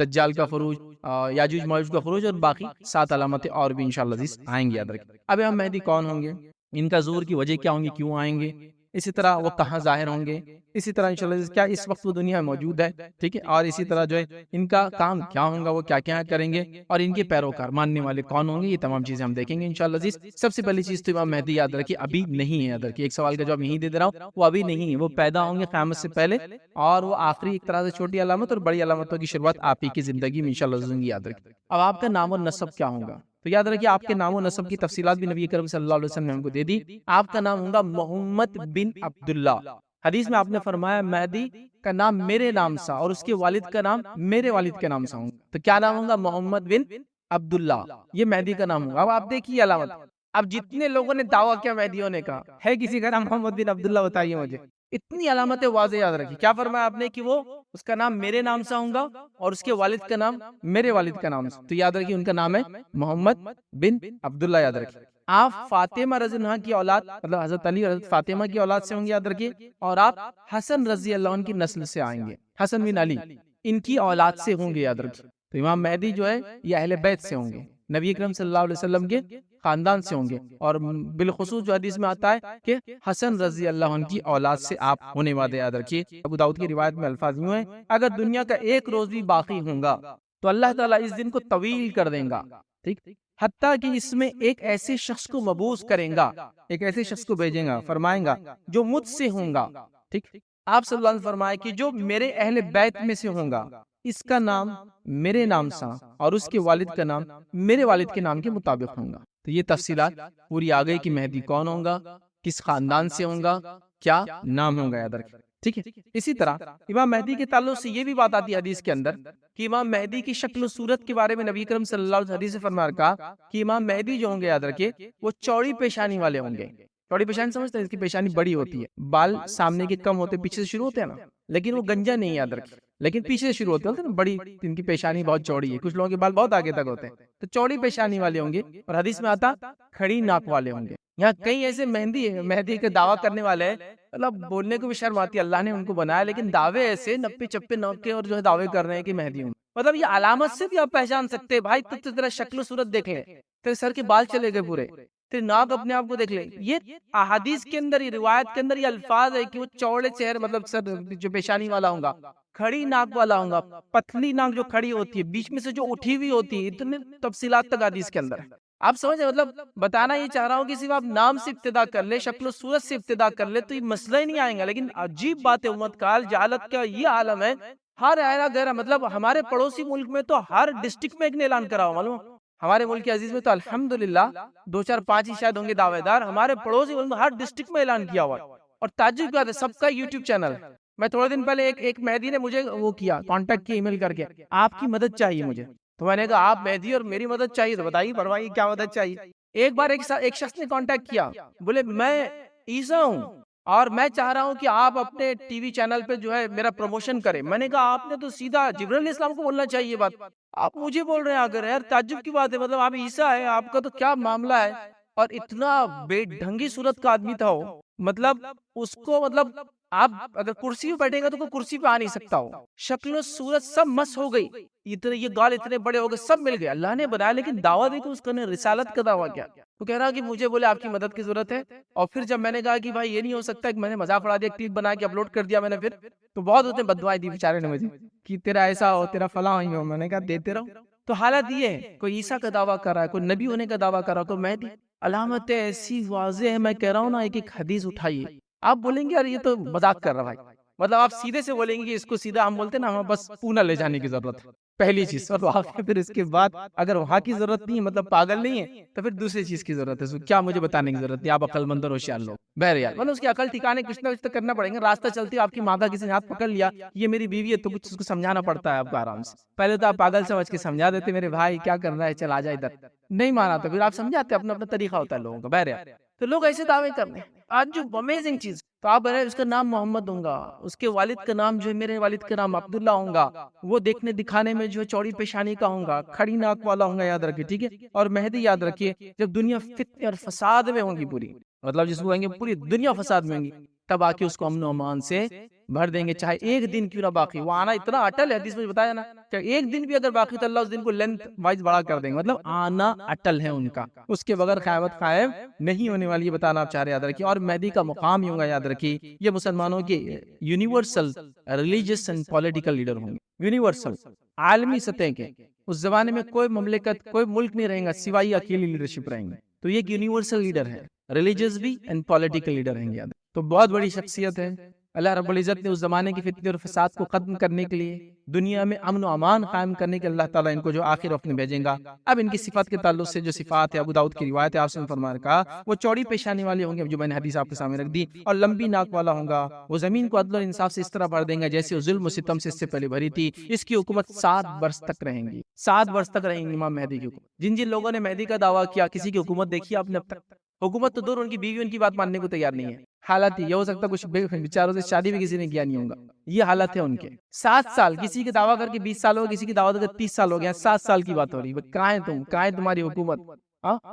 دجال کا خروج یاجوج ماجوج کا خروج اور باقی 7 علامتیں اور بھی انشاءاللہ عزیز آئیں گی. یاد رکھیے اب ہم مہدی کون ہوں گے ان کا ظہور کی وجہ کیا ہوں گی کیوں آئیں گے اسی طرح وہ کہاں ظاہر ہوں گے اسی طرح انشاءاللہ کیا اس وقت وہ دنیا میں موجود ہے. ٹھیک ہے اور اسی طرح جو ہے ان کا کام کیا ہوگا وہ کیا کیا کریں گے اور ان کے پیروکار ماننے والے کون ہوں گے یہ تمام چیزیں ہم دیکھیں گے انشاءاللہ عزیز. سب سے پہلی چیز تو امام مہدی یاد رکھیے ابھی نہیں ہے. یاد رکھیے ایک سوال کا جواب یہیں دے رہا ہوں وہ ابھی نہیں ہے. وہ پیدا ہوں گے قیامت سے پہلے اور وہ آخری ایک طرح سے چھوٹی علامت اور بڑی علامتوں کی شروعات آپ ہی کی زندگی میں انشاءاللہ ہوگی. یاد رکھیے اب آپ کا نام و نسب کیا ہوگا تو یاد رکھیے آپ کے نام و نسب کی تفصیلات بھی نبی کریم صلی اللہ علیہ وسلم نے ہم کو دے دی. آپ کا نام ہوگا محمد بن عبداللہ. حدیث میں آپ نے فرمایا مہدی کا نام میرے نام سا اور اس کے والد کا نام میرے والد کے نام سا ہوگا. تو کیا نام ہوگا محمد بن عبداللہ یہ مہدی کا نام ہوگا. اب آپ دیکھیے علامت اب جتنے لوگوں نے دعویٰ کیا مہدی ہونے کا ہے کسی کا نام محمد بن عبداللہ بتائیے مجھے. اتنی علامتیں واضح یاد رکھیے. کیا فرمایا آپ نے کہ وہ اس کا نام میرے نام سے ہوگا اور اس کے والد کا نام میرے والد کا نام سے. تو یاد رکھیے ان کا نام ہے محمد بن عبداللہ. یاد رکھیے آپ فاطمہ رضی اللہ عنہ کی اولاد مطلب حضرت علی اور حضرت فاطمہ کی اولاد سے ہوں گے. یاد رکھیے اور آپ حسن رضی اللہ عنہ کی نسل سے آئیں گے. حسن بن علی ان کی اولاد سے ہوں گے. یاد رکھیے تو امام مہدی جو ہے یہ اہل بیت سے ہوں گے نبی اکرم صلی اللہ علیہ وسلم کے خاندان سے ہوں گے اور بالخصوص جو حدیث میں آتا ہے کہ حسن رضی اللہ عنہ کی اولاد سے آپ ہونے والے. یاد رکھیے ابو داؤد کی روایت میں الفاظ یوں ہیں اگر دنیا کا ایک روز بھی باقی ہوگا تو اللہ تعالیٰ اس دن کو طویل کر دیں گا. ٹھیک حتیٰ کہ اس میں ایک ایسے شخص کو مبعوث کریں گا ایک ایسے شخص کو بھیجیں گا فرمائیں گا جو مجھ سے ہوں گا. ٹھیک آپ صلی اللہ علیہ وسلم فرمائے کہ جو میرے اہل بیت میں سے ہوں گا اس کا نام میرے نام سا اور اس کے والد کا نام میرے والد کے نام کے مطابق ہوں گا. تو یہ تفصیلات پوری آ گئی کہ مہدی کون ہوگا کس خاندان سے ہوں گا، کیا نام ہوں گا، یاد رکھیں، ٹھیک ہے۔ اسی طرح امام مہدی کے تعلق سے یہ بھی بات آتی ہے حدیث کے اندر کہ امام مہدی کی شکل و صورت کے بارے میں نبی کرم صلی اللہ علیہ وسلم حدیث سے فرما رکھا کہ امام مہدی جو ہوں گے، یاد رکھیے، وہ چوڑی پیشانی والے ہوں گے۔ چوڑی پیشانی سمجھتے ہیں؟ اس کی پیشانی بڑی ہوتی ہے، بال سامنے کے کم ہوتے، پیچھے سے شروع ہوتے ہیں نا، لیکن وہ گنجا نہیں، یاد رکھیں، لیکن پیچھے سے شروع ہوتے ہیں نا، بڑی، ان کی پیشانی بہت چوڑی ہے، کچھ لوگوں کے بال بہت آگے تک ہوتے ہیں، تو چوڑی پیشانی والے ہوں گے۔ اور حدیث میں آتا کھڑی ناک والے ہوں گے۔ یہاں کئی ایسے مہدی کے دعویٰ کرنے والے ہیں، مطلب بولنے کو بھی شرم آتی ہے، اللہ نے ان کو بنایا، لیکن دعوے ایسے نپے چپے نوک کے، اور جو ہے دعوے کر رہے ہیں کہ مہدی ہوں۔ مطلب یہ علامت سے بھی آپ پہچان سکتے ہیں، بھائی تو تیرا شکل و صورت دیکھ لے، تیرے سر کے بال چلے گئے پورے، تیرے ناک اپنے آپ کو دیکھ لے۔ یہ احادیث کے اندر، یہ روایت کے اندر یہ الفاظ ہے کہ وہ چوڑے چہرے، مطلب سر جو پیشانی والا ہوگا، کھڑی ناک والا ہوگا، پتلی ناک جو کھڑی ہوتی ہے، بیچ میں سے جو اٹھی ہوئی ہوتی ہے، اتنے تفصیلات تک حدیث کے اندر ہے۔ آپ سمجھیں، مطلب بتانا یہ چاہ رہا ہوں کہ صرف آپ نام سے ابتدا کر لے، شکل و صورت سے ابتدا کر لے تو یہ مسئلہ ہی نہیں آئیں گا۔ لیکن عجیب بات ہے، امت کال جہالت کا یہ عالم ہے، ہر ایرا گہرا، مطلب ہمارے پڑوسی ملک میں تو ہر ڈسٹرکٹ میں ایک نے اعلان کرا ہوا، معلوم؟ ہمارے ملک عزیز میں تو الحمدللہ 2 4 5 ہی شاید ہوں گے دعوے دار، ہمارے پڑوسی ملک میں ہر ڈسٹرکٹ میں اعلان کیا ہوا ہے۔ اور تعجب کی بات ہے، سب کا یوٹیوب چینل ہے۔ میں تھوڑے دن پہلے ایک مہدی نے مجھے وہ کیا، کانٹیکٹ کیا ای میل کر کے، آپ کی مدد چاہیے مجھے۔ تو میں نے کہا آپ مہدی اور میری مدد چاہیے، تو بتائیے فرمائیے کیا مدد چاہیے۔ ایک بار ایک شخص نے کانٹیکٹ کیا، بولے میں عیسیٰ ہوں اور میں چاہ رہا ہوں کہ آپ اپنے ٹی وی چینل پہ جو ہے میرا پروموشن کریں۔ میں نے کہا آپ نے تو سیدھا جبرائیل علیہ السلام کو بولنا چاہیے یہ بات، آپ مجھے بول رہے ہیں اگر، یار تعجب کی بات ہے، مطلب آپ عیسیٰ ہیں، آپ کا تو کیا معاملہ ہے۔ اور اتنا بے ڈھنگی صورت کا آدمی تھا وہ، مطلب اس کو، مطلب آپ اگر کرسی پہ بیٹھے گا تو کوئی کرسی پہ آ نہیں سکتا ہو، شکل و صورت سب مس ہو گئی، اتنے یہ گال اتنے بڑے ہو گئے، سب مل گئے، اللہ نے بنایا، لیکن دعویٰ دیکھو اس نے رسالت کا دعویٰ کیا۔ وہ کہہ رہا کہ مجھے بولے آپ کی مدد کی ضرورت ہے۔ اور پھر جب میں نے کہا کہ بھائی یہ نہیں ہو سکتا، کہ میں نے مذاق اڑا دیا، ایک کلپ بنا کے اپلوڈ کر دیا میں نے، پھر تو بہت اس نے بددعائیں دی بیچارے نے مجھے کہ تیرا ایسا ہو، تیرا فلاں ہو۔ میں نے کہا دیتے رہو۔ تو حالت یہ ہے، کوئی عیسیٰ کا دعویٰ کر رہا ہے، کوئی نبی ہونے کا دعویٰ کر رہا ہے، کوئی مہدی۔ علامتیں ایسی واضح ہے، میں کہہ رہا ہوں نا، ایک ایک حدیث اٹھائیے، آپ بولیں گے یار یہ تو مذاق کر رہا بھائی، مطلب آپ سیدھے سے بولیں گے کہ اس کو سیدھا، ہم بولتے ہیں نا، ہمیں بس پونا لے جانے کی ضرورت ہے، پہلی چیز، اور وہاں پھر اس کے بعد اگر وہاں کی ضرورت نہیں ہے، مطلب پاگل نہیں ہے، تو پھر دوسری چیز کی ضرورت ہے۔ کیا مجھے بتانے کی ضرورت ہے، آپ عقل مند اور ہوشیار لوگ، بہرحال مطلب اس کی عقل ٹھکانے کچھ نہ کچھ تو کرنا پڑے گا۔ راستہ چلتی آپ کی ماں کا کسی نے ہاتھ پکڑ لیا، یہ میری بیوی ہے، تو کچھ اس کو سمجھانا پڑتا ہے آپ کو آرام سے۔ پہلے تو آپ پاگل سمجھ کے سمجھا دیتے، میرے بھائی کیا کر رہا ہے، چل آ جا ادھر، نہیں مانا تو پھر آپ سمجھاتے، اپنا اپنا طریقہ ہوتا ہے لوگوں کا، بہرحال تو لوگ ایسے دعوے کرنے۔ آج جو امیزنگ چیز، تو آپ بہرحال اس کا نام محمد ہوں گا، اس کے والد کا نام جو ہے، میرے والد کا نام عبداللہ ہوں گا، وہ دیکھنے دکھانے میں جو ہے چوڑی پیشانی کا ہوں گا، کھڑی ناک والا ہوں گا، یاد رکھیے، ٹھیک ہے۔ اور مہدی یاد رکھیے، جب دنیا فتنے اور فساد میں ہوں گی پوری، مطلب جس کو کہیں گے پوری دنیا فساد میں ہوں گی، تب آ کے اس کو امن و امان سے بھر دیں گے، چاہے ایک دن کیوں نہ باقی۔ وہ آنا اتنا اٹل ہے، حدیث میں بتایا نا، کہ ایک دن بھی اگر باقی تو اللہ اس دن کو لینتھ وائز بڑا کر دیں گے، مطلب آنا اٹل ہے ان کا، اس کے بغیر قیامت قائم نہیں ہونے والی، یہ بتانا آپ چاہ رہے، یاد رکھیے۔ اور مہدی کا مقام ہی ہوگا، یاد رکھیے، یہ مسلمانوں کے universal religious and political leader ہوں گے، یونیورسل، عالمی سطح کے۔ اس زمانے میں کوئی مملکت، کوئی ملک نہیں رہیں گا سوائے اکیلی لیڈرشپ رہیں گے، تو یہ ایک یونیورسل لیڈر ہے، ریلیجس بھی اینڈ پولیٹیکل لیڈر ہیں گے، یاد۔ تو بہت بڑی شخصیت ہے۔ اللہ رب العزت نے اس زمانے کی فتنے اور فساد کو ختم کرنے کے لیے، دنیا میں امن و امان قائم کرنے کے، اللہ تعالیٰ ان کو جو آخر وقت میں بھیجیں گا۔ اب ان کی صفات کے تعلق سے جو صفات ہے، ابو داؤد کی روایت ہے، آپ سے فرما رکھا، وہ چوڑی پیشانی والے ہوں گے، جو میں نے حدیث آپ کے سامنے رکھ دی، اور لمبی ناک والا ہوں گا۔ وہ زمین کو عدل و انصاف سے اس طرح بھر دیں گا جیسے وہ ظلم و ستم سے اس سے پہلے بھری تھی۔ اس کی حکومت 7 برس تک رہیں گی، 7 برس تک رہیں گی امام مہدی کی حکومت۔ جن جن لوگوں نے مہدی کا دعویٰ کیا، کسی کی حکومت دیکھی آپ نے اب تک؟ حکومت تو دور، ان کی بیوی ان کی بات ماننے کو تیار نہیں ہے۔ حالت یہ ہو سکتا کچھ بیچاروں سے شادی بھی کسی نے کیا نہیں ہوگا، یہ حالت ہے ان کے۔ 7 سال کسی کے دعویٰ کر کے 20 سال ہو، کسی کی دعویٰ کر کے 30 سال ہو گیا، 7 سال کی بات ہو رہی ہے۔ کہاں ہے تم، کہاں ہے تمہاری حکومت،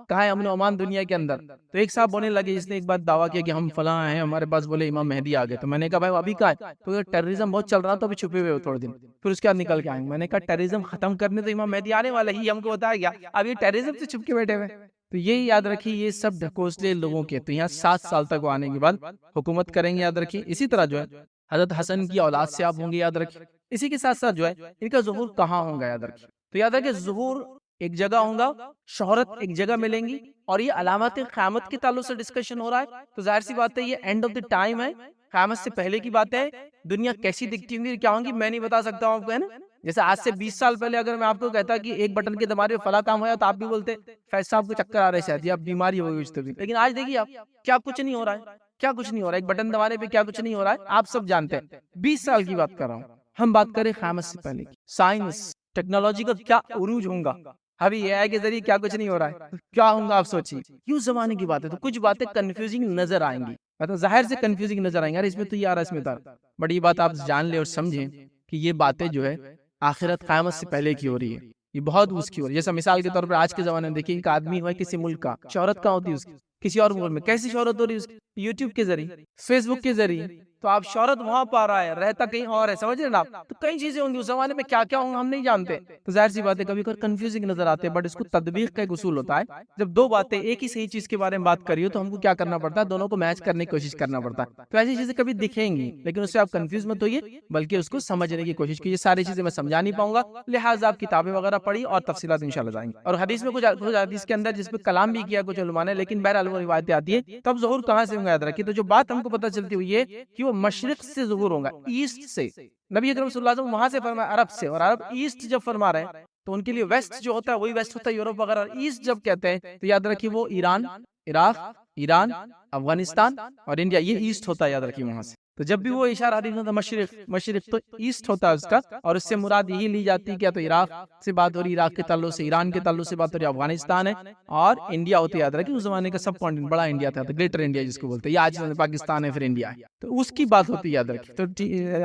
کہاں ہے امن و امان دنیا کے اندر؟ تو ایک صاحب بولنے لگے، جس نے ایک بات دعویٰ کیا کہ ہم فلاں ہیں، ہمارے پاس بولے امام مہدی آ گئے، تو میں نے کہا بھائی ابھی کہاں ہے؟ تو ٹیررزم بہت چل رہا تھا، ابھی چھپے ہوئے ہو تھوڑے دن، پھر اس کے بعد نکل کے آئیں گے۔ میں نے کہا ٹیررزم ختم کرنے تو امام مہدی آنے والا ہی، ہم کو بتایا گیا، اب یہ ٹیررزم سے چھپ کے بیٹھے ہوئے۔ تو یہ یاد رکھیے، یہ سب ڈھکوسلے لوگوں کے، تو یہاں 7 سال تک وہ آنے کے بعد حکومت کریں گے، یاد رکھیے۔ اسی طرح جو ہے حضرت حسن کی اولاد سے آپ ہوں گے، یاد رکھیے۔ اسی کے ساتھ ساتھ جو ہے ان کا ظہور کہاں ہوگا، یاد رکھیے۔ تو یاد رکھیے، ظہور ایک جگہ ہوگا، شہرت ایک جگہ ملیں گی، اور یہ علامات قیامت کے تعلق سے ڈسکشن ہو رہا ہے، تو ظاہر سی بات ہے یہ اینڈ آف دی ٹائم ہے، قیامت سے پہلے کی بات ہے۔ دنیا کیسی دکھتی ہوں گی، کیا ہوں گی، میں نہیں بتا سکتا ہوں آپ کو، ہے نا، جیسے آج سے 20 سال پہلے اگر میں آپ کو کہتا کہ ایک بٹن کے دبانے پہ فلاں کام ہوا تو آپ بھی بولتے فیض صاحب کو چکر آ رہے شاید یا بیماری ہو گئی کچھ. لیکن آج دیکھیے آپ کیا کچھ نہیں ہو رہا ہے, کیا کچھ نہیں ہو رہا ہے, ایک بٹن دبانے پہ کیا کچھ نہیں ہو رہا ہے, آپ سب جانتے ہیں. 20 سال کی بات کر رہا ہوں. ہم بات کریں قیامت سے پہلے کی. سائنس ٹیکنالوجی کا کیا عروج ہوگا, ابھی اے آئی کے ذریعے کیا کچھ نہیں ہو رہا ہے, کیا ہوگا آپ سوچیے. کیوں زمانے کی بات ہے تو کچھ باتیں کنفیوزنگ نظر آئیں گی, مطلب ظاہر سے کنفیوزنگ نظر آئیں گے, اس میں تو یہ آ رہا ہے اس میں تھا. بٹ یہ بات آپ جان لیں اور سمجھیں کہ یہ باتیں جو ہے آخرت قیامت سے پہلے کی ہو رہی ہے, یہ بہت اس کی ہو رہی ہے. جیسا مثال کے طور پر آج کے زمانے میں دیکھیں ایک آدمی ہوا کسی ملک کا, شہرت کہاں ہوتی ہے اس کی, کسی اور ملک میں. کیسی شہرت ہو رہی ہے اس کی, یوٹیوب کے ذریعے, فیس بک کے ذریعے. تو آپ شہرت وہاں پا رہا ہے, رہتا کہیں اور ہے, سمجھ رہے ہیں آپ. تو کئی چیزیں ہوں گی اس زمانے میں, کیا کیا ہوں ہم نہیں جانتے. تو ظاہر سی بات ہے کبھی کبھی کنفیوزنگ نظر آتے ہیں, بٹ اس کو تطبیق کا ایک اصول ہوتا ہے. جب دو باتیں ایک ہی صحیح چیز کے بارے میں بات کری ہو تو ہم کو کیا کرنا پڑتا ہے, دونوں کو میچ کرنے کی کوشش کرنا پڑتا ہے. تو ایسی چیزیں کبھی دکھیں گی لیکن اس سے آپ کنفیوز مت ہوئیے, بلکہ اس کو سمجھنے کی کوشش کیجیے. ساری چیزیں میں سمجھا نہیں پاؤں گا, لہٰذا آپ کتابیں وغیرہ پڑھی اور تفصیلات انشاءاللہ جائیں گے. اور حدیث میں کچھ حدیث کے اندر جس پہ کلام بھی کیا کچھ علماء نے, لیکن بہرحال وہ روایتیں آتی ہے. تب ظہور کہاں سے ہوں گا یاد رکھیے. تو جو بات ہم کو پتہ چلتی ہوئی ہے کہ وہ مشرق سے ظہور ہوگا, ایسٹ سے. نبی اکرم صلی اللہ علیہ وسلم وہاں سے فرمایا عرب سے, اور عرب ایسٹ جب فرما رہے ہیں تو ان کے لیے ویسٹ جو ہوتا ہے وہی ویسٹ ہوتا ہے یورپ وغیرہ. ایسٹ جب کہتے ہیں تو یاد رکھیے وہ ایران, عراق, ایران, افغانستان اور انڈیا, یہ ایسٹ ہوتا ہے, یاد رکھیے وہاں سے. تو جب بھی وہ اشارہ حدیث ہوتا ہے مشرق, مشرق تو ایسٹ ہوتا ہے اس کا, اور اس سے مراد یہی لی جاتی ہے کہ یا تو عراق سے بات ہو رہی, عراق کے تعلق سے, ایران کے تعلق سے بات ہو رہی, افغانستان ہے, اور انڈیا ہوتی ہے. یاد رکھیے اس زمانے کا سب کانٹینٹ بڑا انڈیا تھا, گریٹر انڈیا جس کو بولتے ہیں, یہ آج پاکستان ہے پھر انڈیا ہے, تو اس کی بات ہوتی ہے. یاد رکھیے تو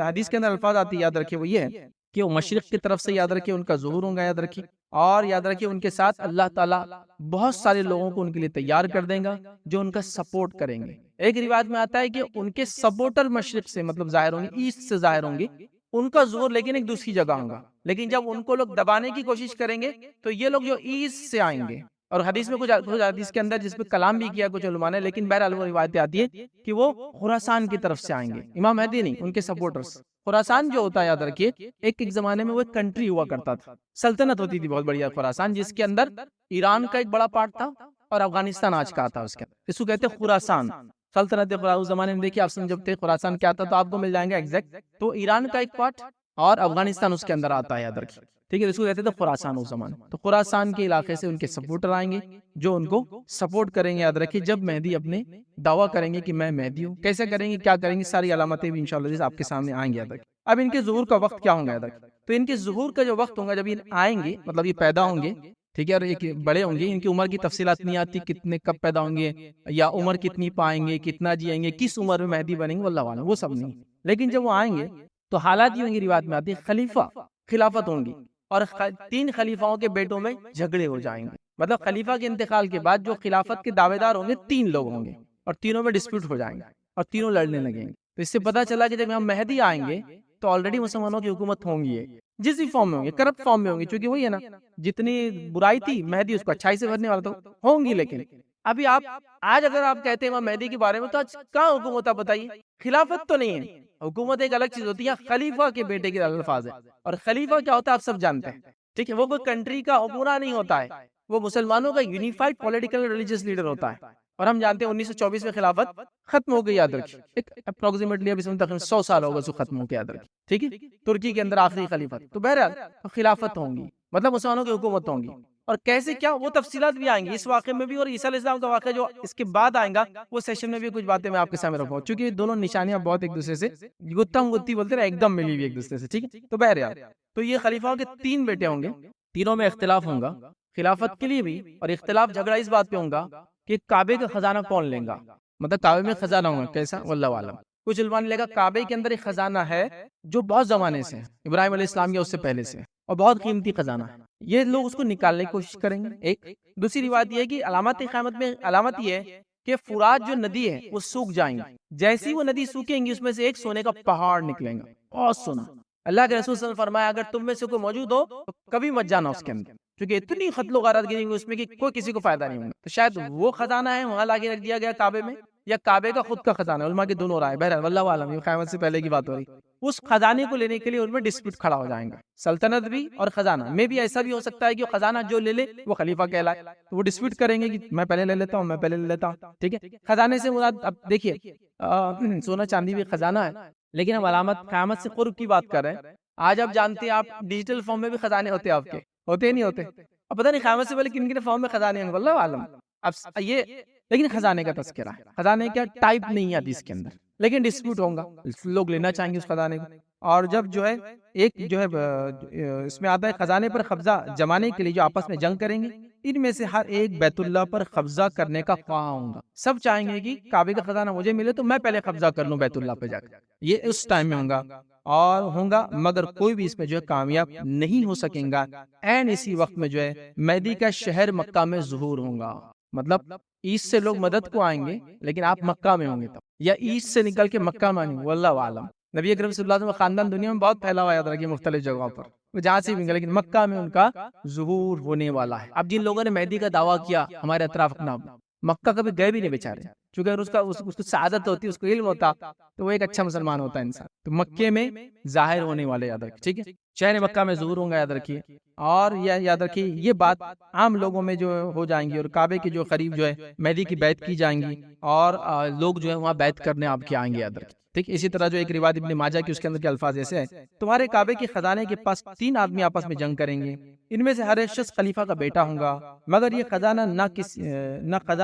حدیث کے اندر الفاظ آتی ہے, یاد رکھیے وہ یہ ہے کہ وہ مشرق کی طرف سے, یاد رکھیے ان کا ظہور ہوگا, یاد رکھیے. اور یاد رکھیے ان کے ساتھ اللہ تعالیٰ بہت سارے لوگوں کو ان کے لیے تیار کر دیں گا جو ان کا سپورٹ کریں گے. ایک روایت میں آتا ہے کہ ان کے سپورٹر مشرق سے مطلب ظاہر ہوں گے, ایسٹ سے ظاہر ہوں گے, ان کا ظہور لیکن ایک دوسری جگہ ہوگا. لیکن جب ان کو لوگ دبانے کی کوشش کریں گے تو یہ لوگ جو ایسٹ سے آئیں گے. اور حدیث میں کچھ حدیث کے اندر جس پہ کلام بھی کیا کچھ علماء نے, لیکن بہرحال وہ روایتیں آتی ہے کہ وہ خراسان کی طرف سے آئیں گے. امام مہدی نہیں, ان کے سپورٹرز. خراسان جو ہوتا ہے یاد رکھیے ایک زمانے میں وہ ایک کنٹری ہوا کرتا تھا, سلطنت ہوتی تھی بہت بڑھیا خراسان, جس کے اندر ایران کا ایک بڑا پارٹ تھا اور افغانستان آج کا تھا اس کے اندر. اس کو کہتے ہیں خراسان, سلطنت خراسان. اس زمانے میں دیکھیے آپ سمجھتے خراسان کیا تھا تو آپ کو مل جائیں گے ایگزیکٹ. تو ایران کا ایک پارٹ اور افغانستان اس کے اندر آتا ہے, یاد رکھیے. ٹھیک ہے, اس کو کہتے تھے خراسان اس زمانے. تو خراسان کے علاقے سے ان کے سپورٹر آئیں گے جو ان کو سپورٹ کریں گے. یاد رکھیے جب مہدی اپنے دعویٰ کریں گے کہ میں مہدی ہوں, کیسے کریں گے, کیا کریں گے, ساری علامتیں بھی انشاءاللہ آپ کے سامنے آئیں گے. یاد رکھیے اب ان کے ظہور کا وقت کیا ہوگا, یاد رکھیے. تو ان کے ظہور کا جو وقت ہوگا جب یہ آئیں گے, مطلب یہ پیدا ہوں گے, ٹھیک ہے, اور یہ بڑے ہوں گے. ان کی عمر کی تفصیلات نہیں آتی, کتنے کب پیدا ہوں گے یا عمر کتنی پائیں گے, کتنا جیئیں گے, کس عمر میں مہدی بنیں گے, واللہ اعلم, وہ سب نہیں. لیکن جب وہ آئیں گے تو حالات یہ ہوں گی, روایت میں آتی ہے خلیفہ خلافت ہوں گی, اور 3 خلیفاؤں کے بیٹوں میں جھگڑے ہو جائیں گے. مطلب خلیفہ کے انتقال کے بعد جو خلافت کے دعوے دار ہوں گے 3 لوگ ہوں گے, اور تینوں میں ڈسپیوٹ ہو جائیں گے اور تینوں لڑنے لگیں گے. تو اس سے پتا چلا کہ جب ہم مہدی آئیں گے تو آلریڈی مسلمانوں کی حکومت ہوں گی, جس بھی فارم میں ہوں گے, کرپٹ فارم میں ہوں گے, چونکہ وہی ہے نا, جتنی برائی تھی مہدی اس کو اچھائی سے بھرنے والا تو ہوں گی. لیکن ابھی آپ آج اگر آپ کہتے ہیں امام مہدی کے بارے میں تو آج کہاں حکومت ہے بتائیے, خلافت تو نہیں ہے. حکومت ایک الگ چیز ہوتی ہے, خلیفہ کے بیٹے کے الفاظ ہے, اور خلیفہ کیا ہوتا ہے آپ سب جانتے ہیں. ٹھیک ہے, وہ کوئی کنٹری کا حکمراں نہیں ہوتا ہے, وہ مسلمانوں کا یونیفائڈ پولیٹیکل ریلیجیس لیڈر ہوتا ہے. اور ہم جانتے ہیں 1924 میں خلافت ختم ہو گئی, یاد رکھیے. اپروکسیمیٹلی ابھی تقریباً 100 سال ہوگا اس کو ختم ہو کے, یاد رکھیے. ٹھیک ہے, ترکی کے اندر آخری خلیفت. تو بہرحال خلافت ہوں گی, مطلب مسلمانوں کی حکومت ہوں گی. اور کیسے کیا وہ تفصیلات بھی آئیں گی اس واقعے میں بھی, اور عیسیٰ علیہ السلام کا واقعہ جو اس کے بعد آئیں گا وہ سیشن میں بھی کچھ باتیں میں آپ کے سامنے رکھوں, چونکہ دونوں نشانیاں بہت ایک دوسرے سے گتم گتی بولتے ہیں ایک دم ملی ہوئی ایک دوسرے سے. ٹھیک ہے, تو بہرحال تو یہ خلیفہ کے 3 بیٹے ہوں گے, تینوں میں اختلاف ہوگا خلافت کے لیے بھی, اور اختلاف جھگڑا اس بات پہ ہوگا کہ کعبے کا خزانہ کون لے گا. مطلب کعبے میں خزانہ ہوگا کیسا, واللہ عالم. کچھ علماء نے لے گا کعبے کے اندر ایک خزانہ ہے جو بہت زمانے سے, ابراہیم علیہ السلام یا اس سے پہلے سے, اور بہت قیمتی خزانہ ہے. یہ لوگ اس کو نکالنے کی کوشش کریں گے. ایک دوسری روایت یہ ہے کہ علامات قیامت میں علامت یہ ہے کہ فرات جو ندی ہے وہ سوکھ جائیں گی. جیسی وہ ندی سوکھیں گی اس میں سے ایک سونے کا پہاڑ نکلیں گا, بہت سونا. اللہ کے رسول صلی اللہ علیہ وسلم فرمایا اگر تم میں سے کوئی موجود ہو تو کبھی مت جانا اس کے اندر, کیونکہ اتنی قتل و غارت گریں گی اس میں کہ کوئی کسی کو فائدہ نہیں ہوگا. تو شاید وہ خزانہ ہے وہاں لا کے رکھ دیا گیا کعبے میں, یا کعبے کا خود کا خزانہ ہے, علماء کے دونوں رائے. بہرحال واللہ عالم, یہ قیامت سے پہلے کی بات ہو رہی. اس خزانے کو لینے کے لیے ان میں ڈسپیوٹ کھڑا ہو جائیں گا, سلطنت بھی اور خزانہ میں بھی. ایسا بھی ہو سکتا ہے کہ خزانہ جو لے لے وہ خلیفہ کہلائے, تو وہ ڈسپیوٹ کریں گے کہ میں پہلے لے لیتا ہوں, میں پہلے لے لیتا ہوں. ٹھیک ہے, خزانے سے مراد اب دیکھیے سونا چاندی بھی خزانہ ہے, لیکن ہم علامت قیامت سے قرب کی بات کر رہے ہیں. آج آپ جانتے ہیں آپ ڈیجیٹل فارم میں بھی خزانے ہوتے ہیں آپ کے، ہوتے نہیں ہوتے؟ اب پتہ نہیں قیامت سے پہلے کن کن فارم میں خزانے ہوں گے، واللہ عالم۔ اب یہ لیکن خزانے کا تذکرہ ہے، خزانے کا ٹائپ نہیں ہے حدیث کے اندر، لیکن ڈسپیوٹ ہوگا، لوگ لینا چاہیں گے اس خزانے کو۔ اور جب جو ہے ایک جو ہے اس میں آتا ہے خزانے پر قبضہ جمانے کے لیے جو آپس میں جنگ کریں گے، ان میں سے ہر ایک بیت اللہ پر قبضہ کرنے کا خواہاں ہوں گا۔ سب چاہیں گے کہ کعبے کا خزانہ مجھے ملے تو میں پہلے قبضہ کر لوں بیت اللہ پہ جا کر، یہ اس ٹائم میں ہوگا اور ہوگا، مگر کوئی بھی اس میں جو ہے کامیاب نہیں ہو سکیں گا۔ این اسی وقت میں جو ہے مہدی کا شہر مکہ میں ظہور ہوگا، مطلب ایسٹ سے لوگ مدد کو آئیں گے لیکن آپ مکہ میں ہوں گے تب، یا ایسٹ سے نکل کے مکہ میں آئیں گے، واللہ عالم۔ نبی اکرم صلی اللہ علیہ وسلم کا خاندان دنیا میں بہت پھیلا ہوا ہے، یاد رکھیے مختلف جگہوں پر، وہ جہاں سے بھی گئے، لیکن مکہ میں ان کا ظہور ہونے والا ہے۔ اب جن لوگوں نے مہدی کا دعویٰ کیا ہمارے اطراف اپنا، مکہ کبھی گئے بھی نہیں بیچارے، چونکہ اگر اس کو سعادت ہوتی، اس کو علم ہوتا تو وہ ایک اچھا مسلمان ہوتا ہے انسان۔ تو مکے میں ظاہر ہونے والے، یاد رکھیے، ٹھیک ہے، شہر مکہ میں ظہور ہوں گا، یاد رکھیے۔ اور یہ یاد رکھیے یہ بات عام لوگوں میں جو ہو جائیں گی، اور کعبے کے جو قریب جو ہے مہدی کی بیعت کی جائیں گی، اور لوگ جو ہے وہاں بیعت کرنے آپ کے آئیں گے، یاد رکھیے، ٹھیک۔ اسی طرح جو ایک روایت ابن ماجہ کی، اس کے اندر کے الفاظ ایسے ہیں، تمہارے کعبے کے خزانے کے پاس 3 آدمی آپس میں جنگ کریں گے، ان میں سے ہر ایک شخص خلیفہ کا بیٹا ہوگا، مگر یہ خزانہ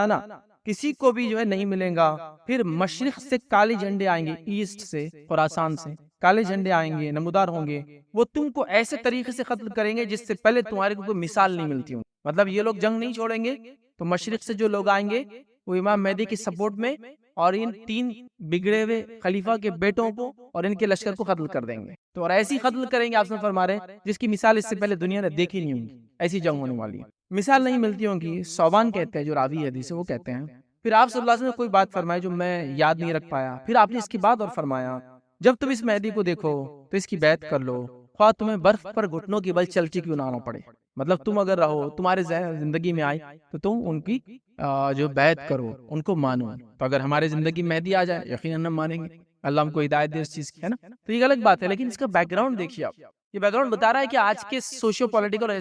نہ کسی کو بھی جو ہے نہیں ملے گا۔ پھر مشرق سے کالے جھنڈے آئیں گے، ایسٹ سے، خراسان سے کالے جھنڈے آئیں گے، نمودار ہوں گے، وہ تم کو ایسے طریقے سے قتل کریں گے جس سے پہلے تمہارے کو کوئی مثال نہیں ملتی ہوں۔ مطلب یہ لوگ جنگ نہیں چھوڑیں گے، تو مشرق سے جو لوگ آئیں گے وہ امام مہدی کی سپورٹ میں، اور ان 3 بگڑے ہوئے خلیفہ کے بیٹوں کو اور ان کے لشکر کو قتل کر دیں گے، تو اور ایسی قتل کریں گے، آپ سے فرما رہے ہیں جس کی مثال اس سے پہلے دنیا نے دیکھی نہیں ہوگی، ایسی جنگ ہونے والی ہے، مثال نہیں ملتی ہوگی۔ صوبان کہتے ہیں جو راوی حدیث ہے، وہ کہتے ہیں پھر آپ صلی اللہ علیہ وسلم نے کوئی بات فرمائی جو میں یاد نہیں رکھ پایا، پھر آپ نے اس کی بات اور فرمایا، جب تم اس مہدی کو دیکھو تو اس کی بیعت کر لو، خواہ تمہیں برف پر گھٹنوں کی بل چلتی کیوں نہ آنا پڑے، مطلب تم اگر رہو، تمہارے زندگی میں آئے تو تم ان کی جو بیعت کرو، ان کو مانو۔ تو اگر ہمارے زندگی میں مہدی آ جائے یقیناً ہم مانیں گے، اللہ ہم کو ہدایت دے اس چیز کی، ہے نا۔ تو یہ الگ بات ہے، لیکن اس کا بیک گراؤنڈ دیکھیے آپ، یہ بیک گراؤنڈ بتا رہا ہے کہ آج کے سوشیو پولیٹیکل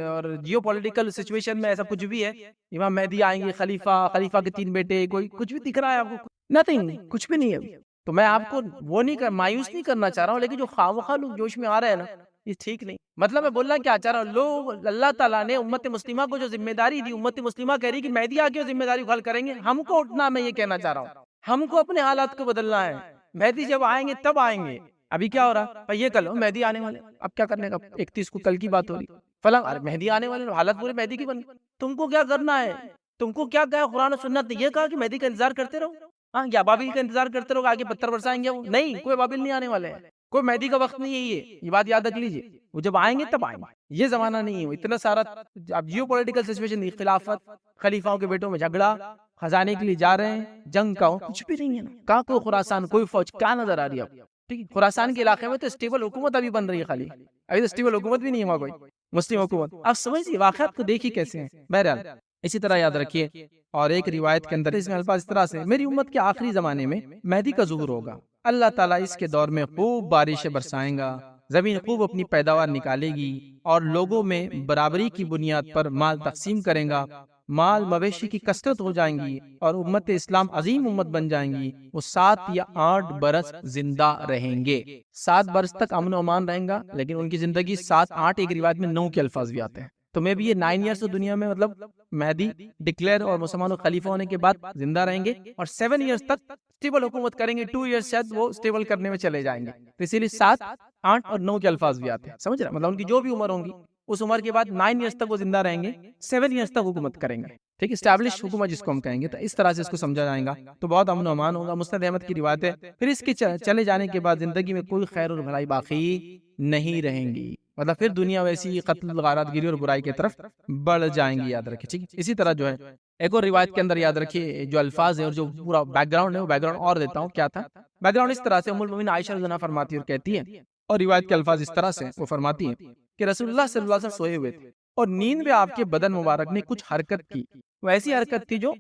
اور جیو پولیٹیکل سچویشن میں ایسا کچھ بھی ہے، امام مہدی آئیں گے، خلیفہ کے 3 بیٹے، کوئی کچھ بھی دکھ رہا ہے آپ کو؟ نتھنگ، کچھ بھی نہیں ہے۔ تو میں آپ کو وہ نہیں مایوس نہیں کرنا چاہ رہا ہوں، لیکن جو خواہ لوگ جوش میں آ رہے ہیں نا، یہ ٹھیک نہیں۔ مطلب میں بولنا کیا چاہ رہا ہوں، لوگ، اللہ تعالیٰ نے امت مسلمہ کو جو ذمہ داری دی، امت مسلمہ کہہ رہی کہ مہدی آ کے ذمہ داری اٹھا کریں گے، ہم کو اٹھنا، میں یہ کہنا چاہ رہا ہوں، ہم کو اپنے حالات کو بدلنا ہے۔ مہدی جب آئیں گے تب آئیں گے، ابھی کیا ہو رہا ہے، یہ کل مہدی آنے والے، اب کیا کرنے کا، 31 کو کل کی بات ہو رہی، فلاں مہدی آنے والے، حالت پورے مہدی کی بن گئی۔ تم کو کیا کرنا ہے، تم کو کیا کہا قرآن و سنت نے، یہ کہا کہ مہدی کا انتظار کرتے رہو، ہاں، یا ابابیل کا انتظار کرتے رہو، آگے پتھر برسائیں گے، وہ نہیں، کوئی ابابیل نہیں آنے والے ہیں، کوئی مہدی کا وقت نہیں ہے، یہ بات یاد رکھ لیجیے، وہ جب آئیں گے تب آئیں گے، یہ زمانہ نہیں ہے۔ وہ اتنا سارا اب جیو پولیٹیکل سچویشن، خلافت، خلیفاؤں کے بیٹوں میں جھگڑا، خزانے کے لیے جا رہے ہیں، جنگ کا کچھ بھی نہیں ہے نا، کہاں کوئی خراسان، کوئی فوج کیا نظر آ رہی ہے آپ، ٹھیک ہے۔ خراسان کے علاقے میں تو اسٹیبل حکومت ابھی بن رہی ہے، خالی ابھی تو اسٹیبل حکومت بھی نہیں ہوا، کوئی مسلم حکومت۔ آپ سمجھیے واقعات کو دیکھیے کیسے ہیں۔ بہرحال اسی طرح یاد رکھیے، اور ایک روایت کے اندر اس میں الفاظ اس طرح سے، میری امت کے آخری زمانے میں مہدی کا ظہور ہوگا، اللہ تعالیٰ اس کے دور میں خوب بارشیں برسائیں گا، زمین خوب اپنی پیداوار نکالے گی، اور لوگوں میں برابری کی بنیاد پر مال تقسیم کریں گا، مال مویشی کی کثرت ہو جائیں گی، اور امت اسلام عظیم امت بن جائیں گی۔ وہ 7 یا 8 برس زندہ رہیں گے، 7 برس تک امن و امان رہیں گا، لیکن ان کی زندگی 7 8، ایک روایت میں 9 کے الفاظ بھی آتے ہیں۔ تو میں بھی یہ 9 ایئرس تو دنیا میں، مطلب مہدی ڈکلیئر اور مسلمانوں خلیفہ ہونے کے بعد زندہ رہیں گے، اور 7 ایئرس تک اسٹیبل حکومت کریں گے، 2 ایئرس شاید وہ اسٹیبل کرنے میں چلے جائیں گے۔ تو اسی لیے 7 8 اور 9 کے الفاظ بھی آتے ہیں، سمجھ رہے ہیں، مطلب ان کی جو بھی عمر ہوں گی، اس عمر کے بعد 9 ایئرس تک وہ زندہ رہیں گے، 7 ایئرس تک حکومت کریں گے، ٹھیک ہے، اسٹیبلش حکومت جس کو ہم کہیں گے۔ تو اس طرح سے اس کو سمجھا جائے گا، تو بہت امن و امان ہوگا۔ مسند احمد کی روایت ہے، پھر اس کے چلے جانے کے بعد زندگی میں کوئی خیر اور بھلائی باقی نہیں رہیں گی، مطلب پھر دنیا ویسی قتل، غارت گیری اور برائی کی طرف بڑھ جائیں گی، یاد رکھیے، ٹھیک ہے۔ اسی طرح جو ہے ایک اور روایت کے اندر یاد رکھیے جو الفاظ ہیں اور جو پورا بیک گراؤنڈ ہے، وہ بیک گراؤنڈ اور دیتا ہوں کیا تھا۔ بیک گراؤنڈ اس طرح سے ام المؤمنین عائشہ رضی اللہ عنہا فرماتی اور کہتی ہے، اور روایت کے الفاظ اس طرح سے، وہ فرماتی ہیں کہ رسول اللہ صلی اللہ علیہ وسلم سوئے ہوئے تھے، اور نیند میں آپ کے بدن مبارک نے کچھ حرکت کی، وہ ایسی حرکت تھی جو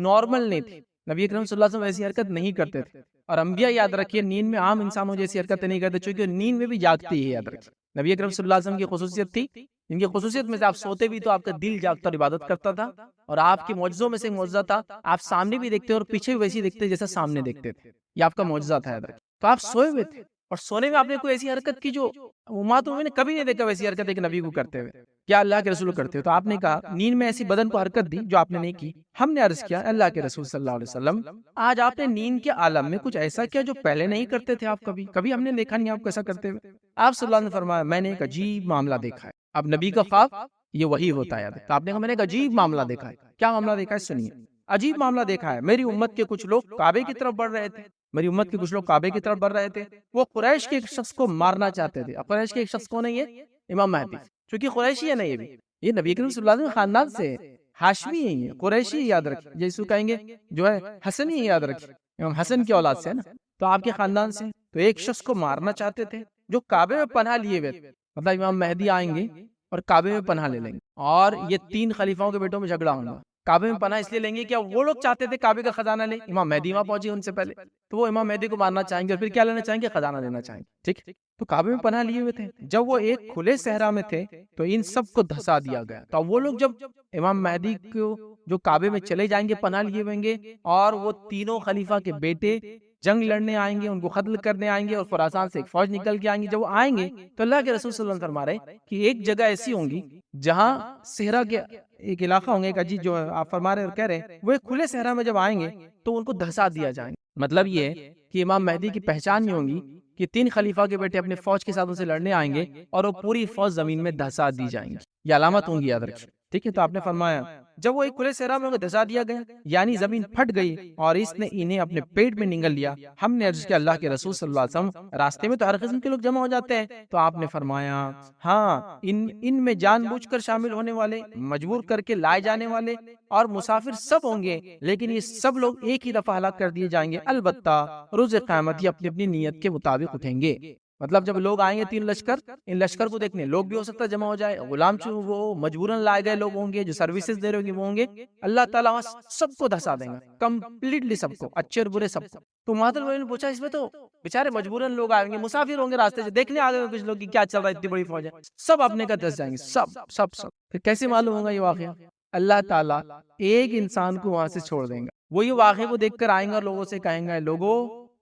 نارمل نہیں تھی، نبی اکرم صلی اللہ علیہ وسلم ایسی حرکت نہیں کرتے تھے، اور انبیاء یاد رکھیے نیند میں عام انسانوں جیسی حرکتیں نہیں کرتے، چونکہ نیند میں بھی جاگتی ہے، یاد رکھیے۔ نبی اکرم صلی اللہ علیہ وسلم کی خصوصیت تھی، ان کی خصوصیت میں سے آپ سوتے بھی تو آپ کا دل جاگتا اور عبادت کرتا تھا، اور آپ کے معجزوں میں سے ایک معجزہ تھا، آپ سامنے بھی دیکھتے اور پیچھے بھی ویسے دیکھتے جیسا سامنے دیکھتے تھے، یہ آپ کا معجزہ تھا، یاد رکھیے۔ تو آپ سوئے ہوئے تھے اور سونے میں آپ نے کوئی ایسی حرکت کی جو امت نے کبھی نہیں دیکھا ویسی حرکت ایک نبی کو کرتے ہوئے، کیا اللہ کے رسول کرتے ہوئے. تو آپ نے کہا نیند میں ایسی بدن کو حرکت دی جو آپ نے نہیں کی. ہم نے عرض کیا اللہ کے رسول صلی اللہ علیہ وسلم آج آپ نے نیند کے عالم میں کچھ ایسا کیا جو پہلے نہیں کرتے تھے آپ کبھی ہم نے دیکھا نہیں آپ کو ایسا کرتے ہوئے. آپ صلی اللہ علیہ وسلم نے فرمایا میں نے ایک عجیب معاملہ دیکھا ہے. اب نبی کا خواب یہ وہی ہوتا ہے. تو آپ نے کہا میں نے ایک عجیب معاملہ دیکھا ہے. کیا معاملہ دیکھا ہے سنیے. عجیب معاملہ دیکھا ہے، میری امت کے کچھ لوگ کعبے کی طرف بڑھ رہے تھے. میری امت کے کچھ لوگ کعبے کی طرف بڑھ رہے تھے. وہ قریش کے ایک شخص کو مارنا چاہتے تھے. اب قریش کے ایک شخص کو نہیں ہے امام مہدی، چونکہ قریشی ہے. نہیں یہ نبی کریم صلی اللہ علیہ وسلم خاندان سے ہاشمی ہے، قریشی یاد رکھیں، جیسے کہیں گے جو ہے حسنی یاد رکھیں، امام حسن کی اولاد سے ہے نا، تو آپ کے خاندان سے. تو ایک شخص کو مارنا چاہتے تھے جو کعبے میں پناہ لیے ہوئے تھے. مطلب امام مہدی آئیں گے اور کعبے میں پناہ لے لیں گے، اور یہ 3 خلیفاؤں کے بیٹوں میں جھگڑا ہوگا. کعبے میں پناہ اس لیے لیں گے کیا وہ لوگ چاہتے تھے کعبے کا خزانہ لے، امام مہدی وہاں پہنچے ان سے پہلے، تو وہ امام مہدی کو مارنا چاہیں گے اور پھر کیا لینا چاہیں گے، خزانہ لینا چاہیں گے. ٹھیک، تو کعبے میں پناہ لیے ہوئے تھے. جب وہ ایک کھلے صحرا میں تھے تو ان سب کو دھسا دیا گیا. تو وہ لوگ جب امام مہدی کو جو کعبے میں چلے جائیں گے پناہ لیے ہوئیں گے، اور وہ تینوں خلیفہ کے بیٹے جنگ لڑنے آئیں گے، ان کو قتل کرنے آئیں گے، اور خراسان سے ایک فوج نکل کے آئیں گے. جب وہ آئیں گے تو اللہ کے رسول صلی اللہ علیہ وسلم فرما رہے ہیں کہ ایک جگہ ایسی ہوں گی جہاں صحرا کے ایک علاقہ ہوں گے کا جی جو آپ فرما رہے اور کہہ رہے ہیں، وہ ایک کھلے صحرا میں جب آئیں گے تو ان کو دھسا دیا جائیں گے. مطلب یہ ہے کہ امام مہدی کی پہچان یہ ہوگی کہ 3 خلیفہ کے بیٹے اپنے فوج کے ساتھ ان سے لڑنے آئیں گے اور وہ پوری فوج زمین میں دھسا دی جائیں گی. یہ علامت ہوں گی، یاد رکھیں. ٹھیک ہے، تو آپ نے فرمایا جب وہ ایک کھلے صحرا میں دھسا دیا گیا، یعنی زمین پھٹ گئی اور اس نے انہیں اپنے پیٹ میں نگل لیا. ہم نے عرض کیا اللہ کے رسول صلی اللہ علیہ وسلم راستے میں تو ہر قسم کے لوگ جمع ہو جاتے ہیں. تو آپ نے فرمایا ہاں، ان میں جان بوجھ کر شامل ہونے والے، مجبور کر کے لائے جانے والے اور مسافر سب ہوں گے، لیکن یہ سب لوگ ایک ہی دفعہ ہلاک کر دیے جائیں گے. البتہ روز قیامت یہ اپنی اپنی نیت کے مطابق اٹھیں گے. مطلب جب لوگ آئیں گے 3 لشکر، ان لشکر کو دیکھنے لوگ بھی ہو سکتا ہے جمع ہو جائے، غلام وہ مجبوراً لائے گئے لوگ ہوں گے، جو سروسز دے رہے ہوں گے وہ ہوں گے. اللہ تعالیٰ وہاں سب کو دھسا دیں گا، کمپلیٹلی سب کو، اچھے اور برے سب کو. تو مہاتما نے پوچھا اس میں تو بیچارے مجبوراً لوگ آئیں گے، مسافر ہوں گے راستے سے، دیکھنے آ گئے کچھ لوگ کہ کیا چل رہا ہے، اتنی بڑی فوج ہے، سب اپنے کا دھس جائیں گے، سب سب سب. پھر کیسے معلوم ہوگا یہ واقعہ؟ اللہ تعالیٰ ایک انسان کو وہاں سے چھوڑ دیں گا، وہ یہ واقعے کو دیکھ کر آئیں گے اور لوگوں سے کہیں گے لوگوں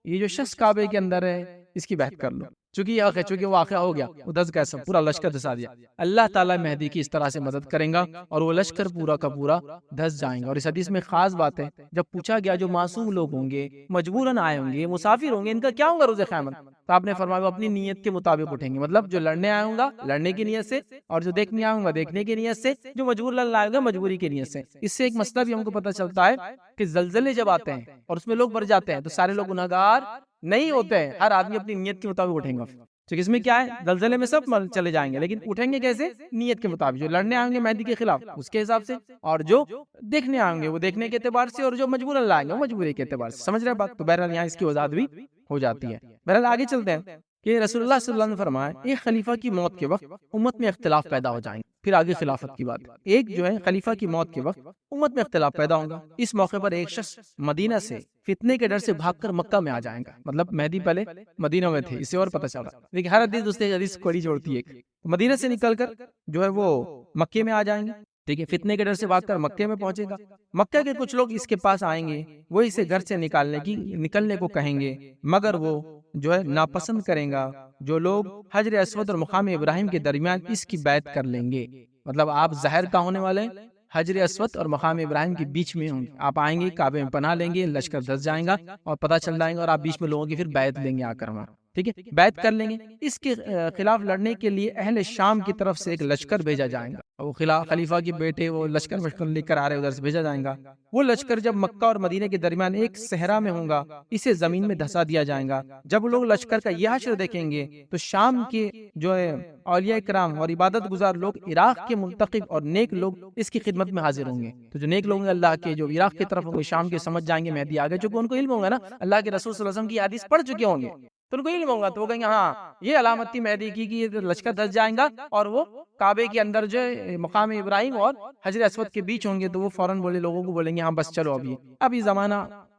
یہ جو شخص کعبے کے اندر ہے اس کی بیعت کر لو. چونکہ واقعہ ہو گیا، وہ دس گئے، سب پورا لشکر دھسا دیا. اللہ تعالیٰ مہدی کی اس طرح سے مدد کریں گا اور وہ لشکر پورا کا پورا دھس جائیں گا. اور اس حدیث میں خاص بات ہے، جب پوچھا گیا جو معصوم لوگ ہوں گے، مجبوراً آئے ہوں گے، مسافر ہوں گے، ان کا کیا ہوگا روز قیامت؟ تو آپ نے فرمایا وہ اپنی نیت کے مطابق اٹھیں گے. مطلب جو لڑنے آئے ہوں گا لڑنے کی نیت سے، اور جو دیکھنے آئے ہوں گا دیکھنے کی نیت سے، جو مجبور لائے گا مجبوری کی نیت سے. اس سے ایک مسئلہ بھی ہم کو پتہ چلتا ہے کہ زلزلے جب آتے ہیں اور اس میں لوگ مر جاتے ہیں تو سارے لوگ گناہگار نہیں ہوتے ہیں، ہر آدمی اپنی نیت کے مطابق اٹھیں گا. تو اس میں کیا ہے، زلزلے میں سب چلے جائیں گے، لیکن اٹھیں گے کیسے؟ نیت کے مطابق. جو لڑنے آئیں گے مہدی کے خلاف اس کے حساب سے، اور جو دیکھنے آئیں گے وہ دیکھنے کے اعتبار سے، اور جو مجبوراً لائیں گے وہ مجبوری کے اعتبار سے. سمجھ رہے بات؟ تو بہرحال یہاں اس کی وضاحت بھی ہو جاتی ہے. بہرحال آگے چلتے ہیں کہ رسول اللہ صلی اللہ علیہ وسلم نے فرمایا ایک خلیفہ کی موت کے وقت امت میں اختلاف پیدا ہو جائیں گے. پھر آگے خلافت کی بات. ایک جو ہے خلیفہ کی موت کے وقت امت میں اختلاف پیدا ہوگا. اس موقع پر ایک شخص مدینہ سے فتنے کے ڈر سے بھاگ کر مکہ میں آ جائیں گا. مطلب مہدی پہلے مدینہ میں تھے، اسے اور پتہ چلا، لیکن ہر حدیث دوسرے حدیث کو جوڑتی ہے. مدینہ سے نکل کر جو ہے وہ مکے میں آ جائیں گے. ٹھیک ہے، فتنے کے ڈر سے بھاگ کر مکے میں پہنچے گا. مکہ کے کچھ لوگ اس کے پاس آئیں گے، وہ اسے گھر سے نکلنے کو کہیں گے، مگر وہ جو ہے ناپسند کریں گا. جو لوگ حجر اسود اور مقام ابراہیم کے درمیان اس کی بیعت کر لیں گے. مطلب آپ ظاہر کا ہونے والے حجر اسود اور مقام ابراہیم کے بیچ میں ہوں گے. آپ آئیں گے، کعبے میں پناہ لیں گے، لشکر دھس جائیں گا اور پتہ چل جائیں گا، اور آپ بیچ میں لوگوں کی پھر بیعت لیں گے آ کر وہاں. ٹھیک ہے، بیعت کر لیں گے. اس کے خلاف لڑنے کے لیے اہل شام کی طرف سے ایک لشکر بھیجا جائے گا. وہ خلیفہ کے بیٹے وہ لشکر لے کر آ رہے، ادھر سے بھیجا جائے گا. وہ لشکر جب مکہ اور مدینے کے درمیان ایک صحرا میں ہوں گا، اسے زمین میں دھسا دیا جائے گا. جب لوگ لشکر کا یہ حشر دیکھیں گے تو شام کے جو ہے اولیاء کرام اور عبادت گزار لوگ، عراق کے منتخب اور نیک لوگ اس کی خدمت میں حاضر ہوں گے. تو جو نیک لوگ ہیں اللہ کے، جو عراق کی طرف ہوں گے، شام کے، سمجھ جائیں گے مہدی آ گئے، چونکہ ان کو علم ہوگا نا، اللہ کے رسول صلی اللہ علیہ وسلم کی حدیث پڑھ چکے ہوں گے تو ان کو علم ہوگا. تو وہ کہیں گے ہاں یہ علامت تھی مہدی کی کہ یہ لشکر دھس جائیں گا اور وہ کعبے کے اندر جو مقام ابراہیم اور حجر اسود کے بیچ ہوں گے. تو وہ فوراً لوگوں کو بولیں گے ہاں بس چلو ابھی زمانہ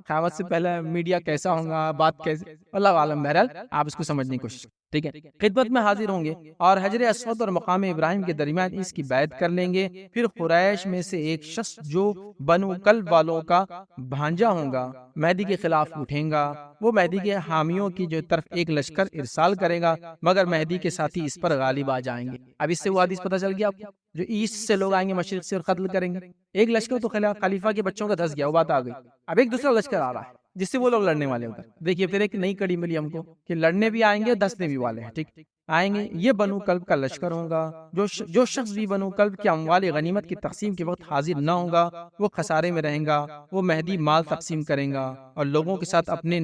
قیامت سے پہلے میڈیا کیسا ہوگا، بات کیسے، اللہ عالم. بہرحال آپ اس کو سمجھنے کی کوشش. ٹھیک ہے، خدمت میں حاضر ہوں گے اور حجر اسود اور مقام ابراہیم کے درمیان اس کی بیعت کر لیں گے۔ پھر قریش میں سے ایک شخص جو بنو کلب والوں کا بھانجا ہوگا مہدی کے خلاف اٹھیں گا، وہ مہدی کے حامیوں کی جو طرف ایک لشکر ارسال کرے گا، مگر مہدی کے ساتھی اس پر غالب آ جائیں گے۔ اب اس سے وہ حدیث پتہ چل گیا آپ کو، جو ایسٹ سے لوگ آئیں گے مشرق سے اور قتل کریں گے۔ ایک لشکر تو خلیفہ کے بچوں کا دھس گیا، وہ بات آ گئی، اب ایک دوسرا لشکر آ رہا ہے جس سے وہ لوگ لڑنے والے ہوتے ہیں۔ دیکھیے پھر ایک نئی کڑی ملی ہم کو کہ لڑنے بھی آئیں گے، دسنے بھی والے ہیں، ٹھیک آئیں گے۔ یہ بنو کلب کا لشکر ہوگا، جو شخص بھی بنو کلب کے اموال غنیمت کی تقسیم کے وقت حاضر نہ ہوگا وہ خسارے میں رہیں گا۔ وہ مہدی مال تقسیم کریں گا اور لوگوں کے ساتھ اپنے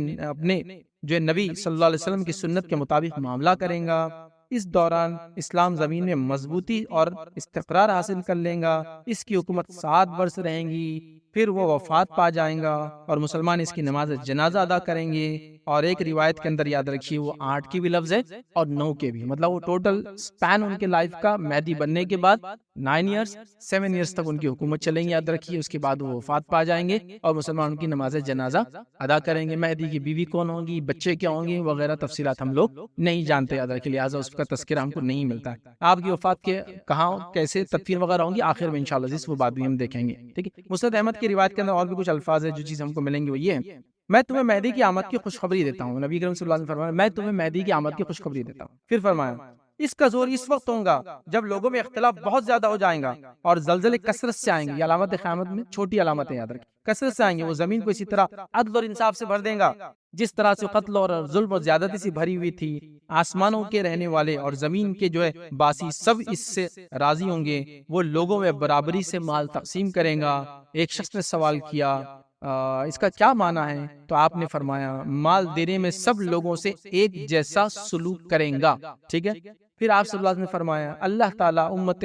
جو نبی صلی اللہ علیہ وسلم کی سنت کے مطابق معاملہ کریں گا۔ اس دوران اسلام زمین میں مضبوطی اور استقرار حاصل کر لیں گا۔ اس کی حکومت 7 برس رہیں گی، پھر وہ وفات پا جائیں گا اور مسلمان اس کی نماز جنازہ ادا کریں گے۔ اور ایک روایت کے اندر یاد رکھیے وہ 8 کی بھی لفظ ہے اور 9 کے بھی، مطلب وہ ٹوٹل سپین ان کے لائف کا مہدی بننے کے بعد 9 ایئرس 7 ایئرس تک ان کی حکومت چلیں گی، یاد رکھیے۔ اس کے بعد وہ وفات پا جائیں گے اور مسلمان ان کی نماز جنازہ ادا کریں گے۔ مہدی کی بیوی کون ہوگی، بچے کیا ہوں گے وغیرہ تفصیلات ہم لوگ نہیں جانتے، یاد رکھیے، لہٰذا اس کا تذکرہ ہم کو نہیں ملتا ہے۔ آپ کی وفات کے کہاں کیسے تدفین وغیرہ ہوں گی آخر میں انشاءاللہ وہ بات بھی ہم دیکھیں گے، ٹھیک ہے۔ مسند احمد کی روایت کے اندر اور بھی کچھ الفاظ ہیں جو چیز ہم کو ملیں گے، وہ یہ ہے، میں تمہیں مہدی کی آمد کی خوشخبری دیتا ہوں۔ نبی کریم صلی اللہ علیہ وسلم فرمایا میں تمہیں مہدی کی آمد کی خوشخبری دیتا ہوں۔ پھر فرمایا اس کا زور اس وقت ہوگا جب لوگوں میں اختلاف بہت زیادہ ہو جائیں گا اور زلزلے کثرت سے آئیں گے۔ یہ علامت قیامت میں چھوٹی علامتیں یاد رکھیں، کثرت سے آئیں گے۔ وہ زمین کو اسی طرح عدل اور انصاف سے بھر دیں گا جس طرح سے قتل اور ظلم اور زیادتی سے بھری ہوئی تھی۔ آسمانوں کے رہنے والے اور زمین کے جو ہے باسی سب اس سے راضی ہوں گے۔ وہ لوگوں میں برابری سے مال تقسیم کریں گا۔ ایک شخص نے سوال کیا اس کا کیا معنی ہے؟ تو آپ نے فرمایا مال دینے میں سب لوگوں سے ایک جیسا سلوک کریں گا، ٹھیک ہے۔ پھر آپ صلی اللہ علیہ وسلم نے فرمایا اللہ تعالیٰ امت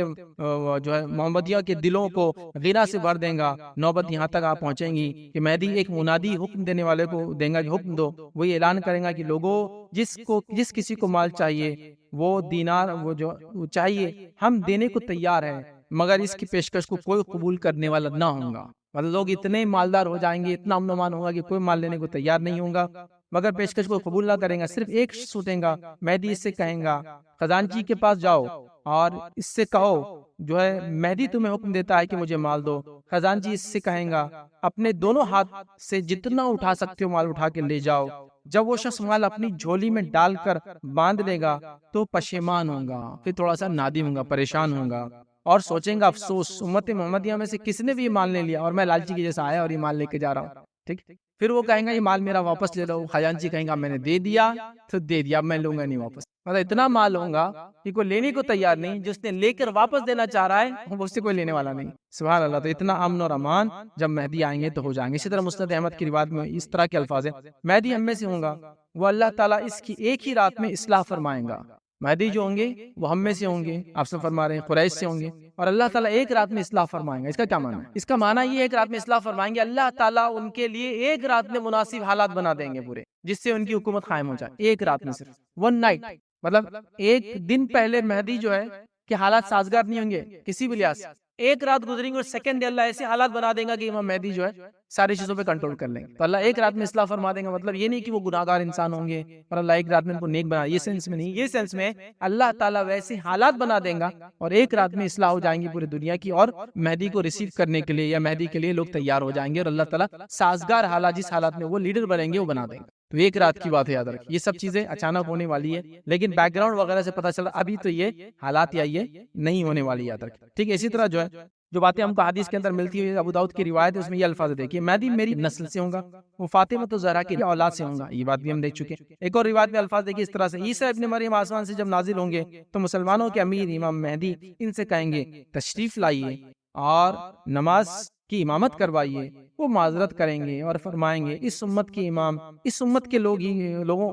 جو ہے محمدیہ کے دلوں کو غنا سے بھر دیں گا۔ نوبت یہاں تک آپ پہنچیں گی کہ مہدی ایک منادی حکم دینے والے کو دیں گا کہ حکم دو، وہ یہ اعلان کریں گا کہ لوگوں جس کسی کو مال چاہیے وہ دینار وہ جو چاہیے ہم دینے کو تیار ہیں، مگر اس کی پیشکش کو کوئی قبول کرنے والا نہ ہوگا۔ مطلب لوگ اتنے مالدار ہو جائیں گے، اتنا امن و امان ہوگا کہ کوئی مال لینے کو تیار نہیں ہوگا مگر پیشکش کو قبول نہ کریں گا۔ صرف ایک شخص اٹھیں گا، مہدی اس سے کہیں گا خزانچی کے پاس جاؤ اور اس سے کہو جو ہے مہدی تمہیں حکم دیتا ہے کہ مجھے مال دو۔ خزانچی اس سے کہیں گا اپنے دونوں ہاتھ سے جتنا اٹھا سکتے ہو مال اٹھا کے لے جاؤ۔ جب وہ شخص مال اپنی جھولی میں ڈال کر باندھ لے گا تو پشیمان ہوگا، پھر تھوڑا سا نادم ہوگا، پریشان ہوگا اور سوچیں گا افسوس امت محمدیہ میں سے کس نے بھی یہ مال لے لیا اور میں لالچی کے جیسا آیا اور یہ مال لے کے جا رہا ہوں، ٹھیک۔ پھر وہ کہیں گا یہ مال میرا واپس لے لو۔ خزانچی کہیں گا میں نے دے دیا تو دے دیا، میں لوں گا نہیں واپس۔ مطلب اتنا مال ہوگا کہ کوئی لینے کو تیار نہیں، جس نے لے کر واپس دینا چاہ رہا ہے وہ اس سے کوئی لینے والا نہیں۔ سبحان اللہ، تو اتنا امن اور امان جب مہدی آئیں گے تو ہو جائیں گے۔ اسی طرح مسند احمد کی روایت میں اس طرح کے الفاظ ہیں مہدی ہم میں سے ہوں گا، وہ اللہ تعالیٰ اس کی ایک ہی رات میں اصلاح فرمائیں گا۔ مہدی جو ہوں گے وہ ہم میں سے ہوں گے، آپ سے فرما رہے ہیں قریش سے ہوں گے، اور اللہ تعالیٰ ایک رات میں اصلاح فرمائیں گا۔ اس کا کیا معنی ہے؟ اس کا معنی یہ ایک رات میں اصلاح فرمائیں گے، اللہ تعالیٰ ان کے لیے ایک رات میں مناسب حالات بنا دیں گے پورے، جس سے ان کی حکومت قائم ہو جائے۔ ایک رات میں صرف 1 نائٹ، مطلب ایک دن پہلے مہدی جو ہے کہ حالات سازگار نہیں ہوں گے کسی بھی لحاظ سے، ایک رات گزریں گے اور سیکنڈ ڈے اللہ ایسے حالات بنا دیں گا کہ امام مہدی جو ہے ساری چیزوں پہ کنٹرول کر لیں گے۔ تو اللہ ایک رات میں اصلاح فرما دیں گا، مطلب یہ نہیں کہ وہ گناہگار انسان ہوں گے اور اللہ ایک رات میں ان کو نیک بنا، یہ سینس میں نہیں، یہ سینس میں اللہ تعالیٰ ویسے حالات بنا دیں گا اور ایک رات میں اصلاح ہو جائیں گی پوری دنیا کی، اور مہدی کو ریسیو کرنے کے لیے یا مہدی کے لیے لوگ تیار ہو جائیں گے اور اللہ تعالیٰ سازگار حالات جس حالات میں وہ لیڈر بنیں گے وہ بنا دیں گے۔ تو ایک رات کی بات ہے، یاد رکھیں یہ سب چیزیں اچانک ہونے والی ہے، لیکن بیک گراؤنڈ وغیرہ سے پتہ چلا ابھی تو یہ حالات یا یہ نہیں ہونے والی، یاد رکھیں، ٹھیک ہے۔ اسی طرح جو ہے جو باتیں ہم کو حدیث کے اندر ملتی ہے، ابو داؤد کی روایت ہے، اس میں یہ الفاظ دیکھیے مہدی میری نسل سے ہوگا، وہ فاطمہ تو زہرا کی اولاد سے ہوگا، یہ بات بھی ہم دیکھ چکے۔ ایک اور روایت میں الفاظ دیکھیے اس طرح سے عیسیٰ ابن مریم آسمان سے جب نازل ہوں گے تو مسلمانوں کے امیر امام مہدی ان سے کہیں گے تشریف لائیے اور نماز کی امامت کروائیے۔ وہ معذرت کریں گے اور فرمائیں گے اس امت کی امام اس امت کے لوگوں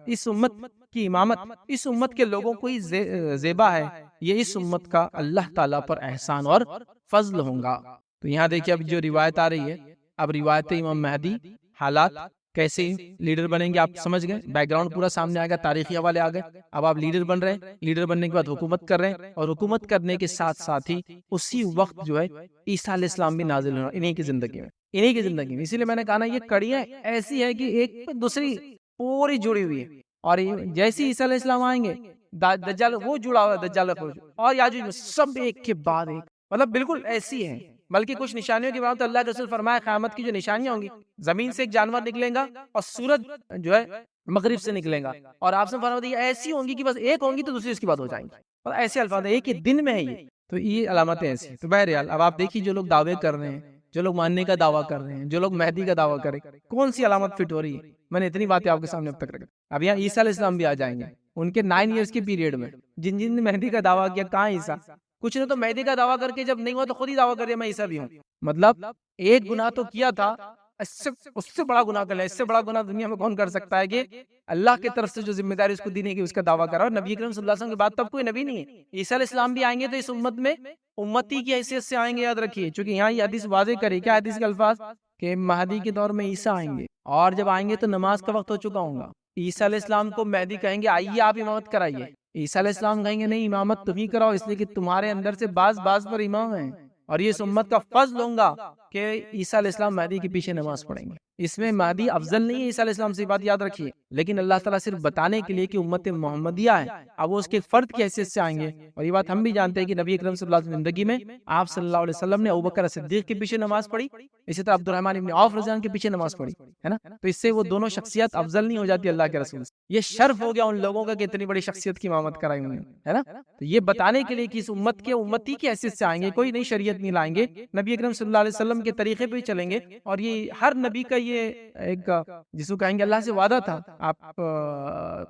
اس امت کی امامت اس امت کے لوگوں کو ہی زیبا ہے، یہ اس امت کا اللہ تعالیٰ پر احسان اور فضل ہوگا۔ تو یہاں دیکھیے اب جو روایت آ رہی ہے، اب روایت امام مہدی، حالات کیسے لیڈر بنیں گے آپ سمجھ گئے، بیک گراؤنڈ پورا سامنے آ گیا، تاریخی حوالے آ گئے۔ اب آپ لیڈر بن رہے ہیں، لیڈر بننے کے بعد حکومت کر رہے ہیں، اور حکومت کرنے کے ساتھ ساتھ ہی اسی وقت جو ہے عیسیٰ علیہ السلام بھی نازل ہونا انہی کی زندگی میں، اسی لیے میں نے کہا نا یہ کڑیاں ایسی ہے کہ ایک دوسری پوری جڑی ہوئی ہے۔ اور جیسے عیسیٰ علیہ السلام آئیں گے دجال وہ جڑا ہوا ہے دجال اور یاجوج میں سب ایک کے بعد ایک، مطلب بالکل ایسی ہیں۔ بلکہ کچھ نشانیوں کے بعد تو اللہ کے رسول فرمایا قیامت کی جو نشانیاں ہوں گی، زمین سے ایک جانور نکلے گا اور سورج جو ہے مغرب سے نکلے گا، اور آپ سے فرمایا ایسی ہوں گی کہ بس ایک ہوں گی تو دوسری اس کی بات ہو جائیں گی، اور ایسے الفاظ ایک ہی دن میں ہے یہ، تو یہ علامتیں ایسی۔ تو بہرحال اب آپ دیکھیے جو لوگ دعوے کر رہے ہیں، جو لوگ ماننے کا دعویٰ کر رہے ہیں، جو لوگ مہدی کا دعویٰ کریں، کون سی علامت فٹ ہو رہی ہے؟ میں نے اتنی باتیں آپ کے سامنے اب تک رکھی۔ اب یہاں عیسیٰ علیہ السلام بھی آ جائیں گے ان کے 9 ایئرس کے پیریڈ میں، جن جن نے مہدی کا دعویٰ کیا، کہاں عیسیٰ؟ کچھ نے تو مہدی کا دعویٰ کر کے جب نہیں ہوا تو خود ہی دعویٰ کر دیا میں عیسیٰ بھی ہوں۔ مطلب ایک گناہ تو کیا تھا، اس سے بڑا گناہ کر لیا، اس سے بڑا گناہ دنیا میں کون کر سکتا ہے کہ اللہ کی طرف سے جو ذمہ داری اس کو دینے کی اس کا دعویٰ کرا، اور نبی کریم صلی اللہ علیہ وسلم کے بعد تب کوئی نبی نہیں ہے۔ عیسیٰ علیہ السلام بھی آئیں گے تو اس امت میں امتی کی حیثیت سے آئیں گے، یاد رکھیے، چونکہ یہاں یہ حدیث واضح کرے، کیا حدیث کے الفاظ کہ مہدی کے دور میں عیسیٰ آئیں گے، اور جب آئیں گے تو نماز کا وقت ہو چکا ہوگا۔ عیسیٰ علیہ السلام کو مہدی کہیں گے آئیے آپ امامت کرائیے، عیسیٰ علیہ السلام کہیں گے نہیں، امامت تم ہی کراؤ، اس لیے کہ تمہارے اندر سے بعض پر امام ہیں، اور یہ اس امت کا فضل ہوگا کہ عیسیٰ علیہ السلام مہدی کے پیچھے نماز پڑھیں گے۔ اس میں مہدی افضل نہیں ہے عیسیٰ علیہ السلام سے، بات یاد رکھیے، لیکن اللہ تعالیٰ صرف بتانے کے لیے کہ امت محمدیہ ہے، اب وہ اس کے فرد کی حیثیت سے آئیں گے۔ اور یہ بات ہم بھی جانتے ہیں کہ نبی اکرم صلی اللہ علیہ وسلم زندگی میں آپ صلی اللہ علیہ وسلم نے ابوبکر صدیق کے پیچھے نماز پڑھی، اسی طرح عبد الرحمن ابن عوف رضی اللہ عنہ کے پیچھے نماز پڑھی، ہے نا؟ تو اس سے وہ دونوں شخصیت افضل نہیں ہو جاتی اللہ کے رسول سے، یہ شرف ہو گیا ان لوگوں کا کہ اتنی بڑی شخصیت کی امامت کرائی انہوں نے، ہے نا؟ تو یہ بتانے کے لیے کہ اس امت کے امتی کی حیثیت سے آئیں گے، کوئی نئی شریعت نہیں لائیں گے، نبی اکرم صلی اللہ علیہ وسلم کے طریقے پہ ہی چلیں گے۔ اور یہ ہر نبی کا یہ ایک جس کو کہیں گے اللہ سے وعدہ تھا۔ آپ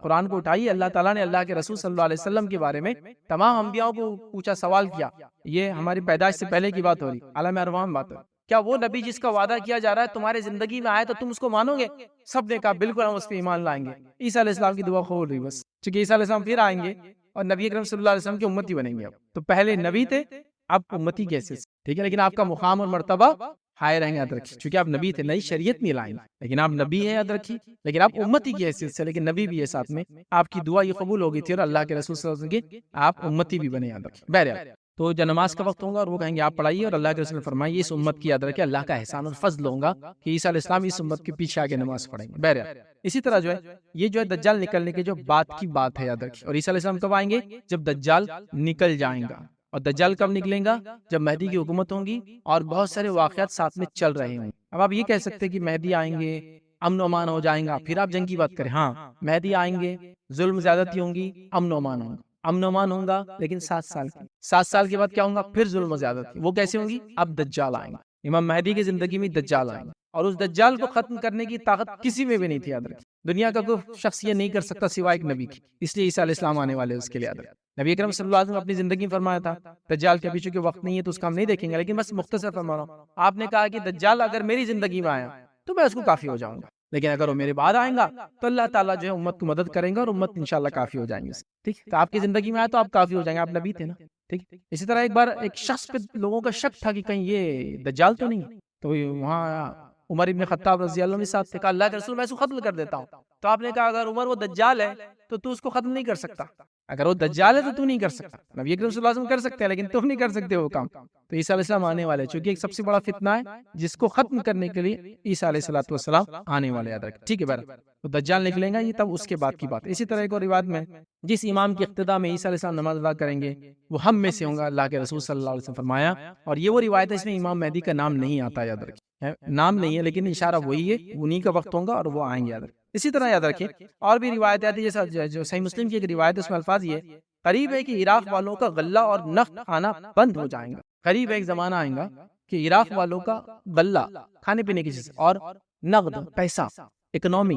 قرآن کو اٹھائیے، اللہ تعالیٰ نے اللہ کے رسول صلی اللہ علیہ وسلم کے بارے میں تمام انبیاءوں کو پوچھا، سوال کیا، یہ ہماری پیدائش سے پہلے کی بات ہو رہی، عالم ارواح میں بات ہو رہی، کیا وہ نبی جس کا وعدہ کیا جا رہا ہے تمہارے زندگی میں آئے تو تم اس کو مانو گے؟ سب نے کہا بالکل ہم اس پہ ایمان لائیں گے۔ عیسیٰ علیہ السلام کی دعا قبول ہوئی، بس چونکہ عیسیٰ علیہ السلام پھر آئیں گے اور نبی اکرم صلی اللہ علیہ وسلم کے امتی بنیں گے۔ اب تو پہلے نبی تھے، اب امتی کیسے، ٹھیک ہے، لیکن آپ کا مقام اور مرتبہ ہائے رہیں گے، یاد رکھیے، چونکہ آپ نبی تھے، نئی شریعت نہیں لائیں، لیکن آپ نبی ہیں، یاد رکھیے، لیکن آپ امتی کی حیثیت سے، لیکن نبی بھی ہے ساتھ میں، آپ کی دعا یہ قبول ہو گئی تھی اور اللہ کے رسول صلی اللہ علیہ وسلم کے آپ امتی بھی بنے، یاد رکھیے۔ بہرحال تو جب نماز کا وقت ہوگا اور وہ کہیں گے آپ پڑھائیے، اور اللہ کے رسول نے فرمایا اس امت کی، یاد رکھے، اللہ کا احسان اور فضل ہوگا کہ عیسیٰ علیہ السلام اس امت کے پیچھے آگے نماز پڑھیں گے۔ بہرحال اسی طرح جو ہے یہ جو ہے دجال نکلنے کے جو بات کی بات ہے، یاد رکھیے، اور عیسیٰ علیہ السلام کب آئیں گے؟ جب دجال نکل جائیں گا، اور دجال کب نکلیں گا؟ جب مہدی کی حکومت ہوں گی اور بہت سارے واقعات ساتھ میں چل رہے ہوں۔ اب آپ یہ کہہ سکتے ہیں کہ مہدی آئیں گے، امن و امان ہو جائیں گا، پھر آپ جنگ کی بات کریں، ہاں مہدی آئیں گے، ظلم زیادتی ہوں گی، امن و امان ہوگا، امن و امان ہوگا، لیکن 7 سال کی، 7 سال کے بعد کیا ہوگا؟ پھر ظلم و زیادتی، وہ کیسے ہوں گی؟ اب دجال آئیں گے، امام مہدی کی زندگی میں دجال آئیں گے، اور اس دجال کو ختم کرنے کی طاقت کسی میں بھی نہیں تھی، یاد رکھیں، دنیا کا کوئی شخص یہ نہیں کر سکتا سوائے ایک نبی کی، اس لیے عیسیٰ علیہ السلام آنے والے اس کے لیے، یاد رکھیں۔ نبی اکرم صلی اللہ علیہ وسلم اپنی زندگی میں فرمایا تھا، دجال کے پیچھے کے وقت نہیں ہے تو اس کا ہم نہیں دیکھیں گے، لیکن بس مختصر فرما رہا ہوں، آپ نے کہا کہ دجال اگر میری زندگی میں آیا تو میں اس کو کافی ہو جاؤں گا، لیکن اگر وہ میرے بعد آئیں گا تو اللہ تعالیٰ جو ہے امت کو مدد کریں گا اور امت انشاءاللہ کافی ہو جائیں گے، ٹھیک؟ تو آپ کی زندگی میں آئے تو آپ کافی ہو جائیں گے، آپ نبی تھے نا، ٹھیک؟ اسی طرح ایک بار ایک شخص پہ لوگوں کا شک تھا کہ کہیں یہ دجال تو نہیں، تو وہاں عمر ابن خطاب رضی اللہ عنہ ساتھ تھے، کہا اللہ کے رسول میں اس کو ختم کر دیتا ہوں، تو آپ نے کہا اگر عمر وہ دجال ہے تو اس کو ختم نہیں کر سکتا، اگر وہ دجال ہے تو تو نہیں کر سکتا، نبی اکرم صلی اللہ علیہ وسلم کر سکتے ہیں لیکن تم نہیں کر سکتے وہ کام۔ تو عیسیٰ علیہ السلام آنے والے، چونکہ ایک سب سے بڑا فتنہ ہے جس کو ختم کرنے کے لیے عیسیٰ علیہ السلام آنے والے، یاد رکھیں، ٹھیک ہے۔ بہرحال تو دجال نکلیں گا، یہ تب اس کے بعد کی بات ہے۔ اسی طرح ایک اور روایت میں جس امام کی اقتداء میں عیسیٰ علیہ السلام نماز ادا کریں گے وہ ہم میں سے ہوں گا، اللہ کے رسول صلی اللہ علیہ وسلم فرمایا، اور یہ وہ روایت ہے اس میں امام مہدی کا نام نہیں آتا، یاد رکھیں، نام نہیں ہے لیکن اشارہ وہی ہے، انہی کا وقت ہوگا اور وہ آئیں گے، یاد رکھیں۔ اسی طرح یاد رکھیں اور بھی روایت آتی ہے، جیسا جو صحیح مسلم کی ایک روایت ہے، اس میں الفاظ یہ قریب ہے کہ عراق والوں کا غلہ اور نقد کھانا بند ہو جائیں گا، قریب ایک زمانہ آئے گا کہ عراق والوں کا غلہ کھانے پینے کی چیز اور نقد پیسہ اکنومی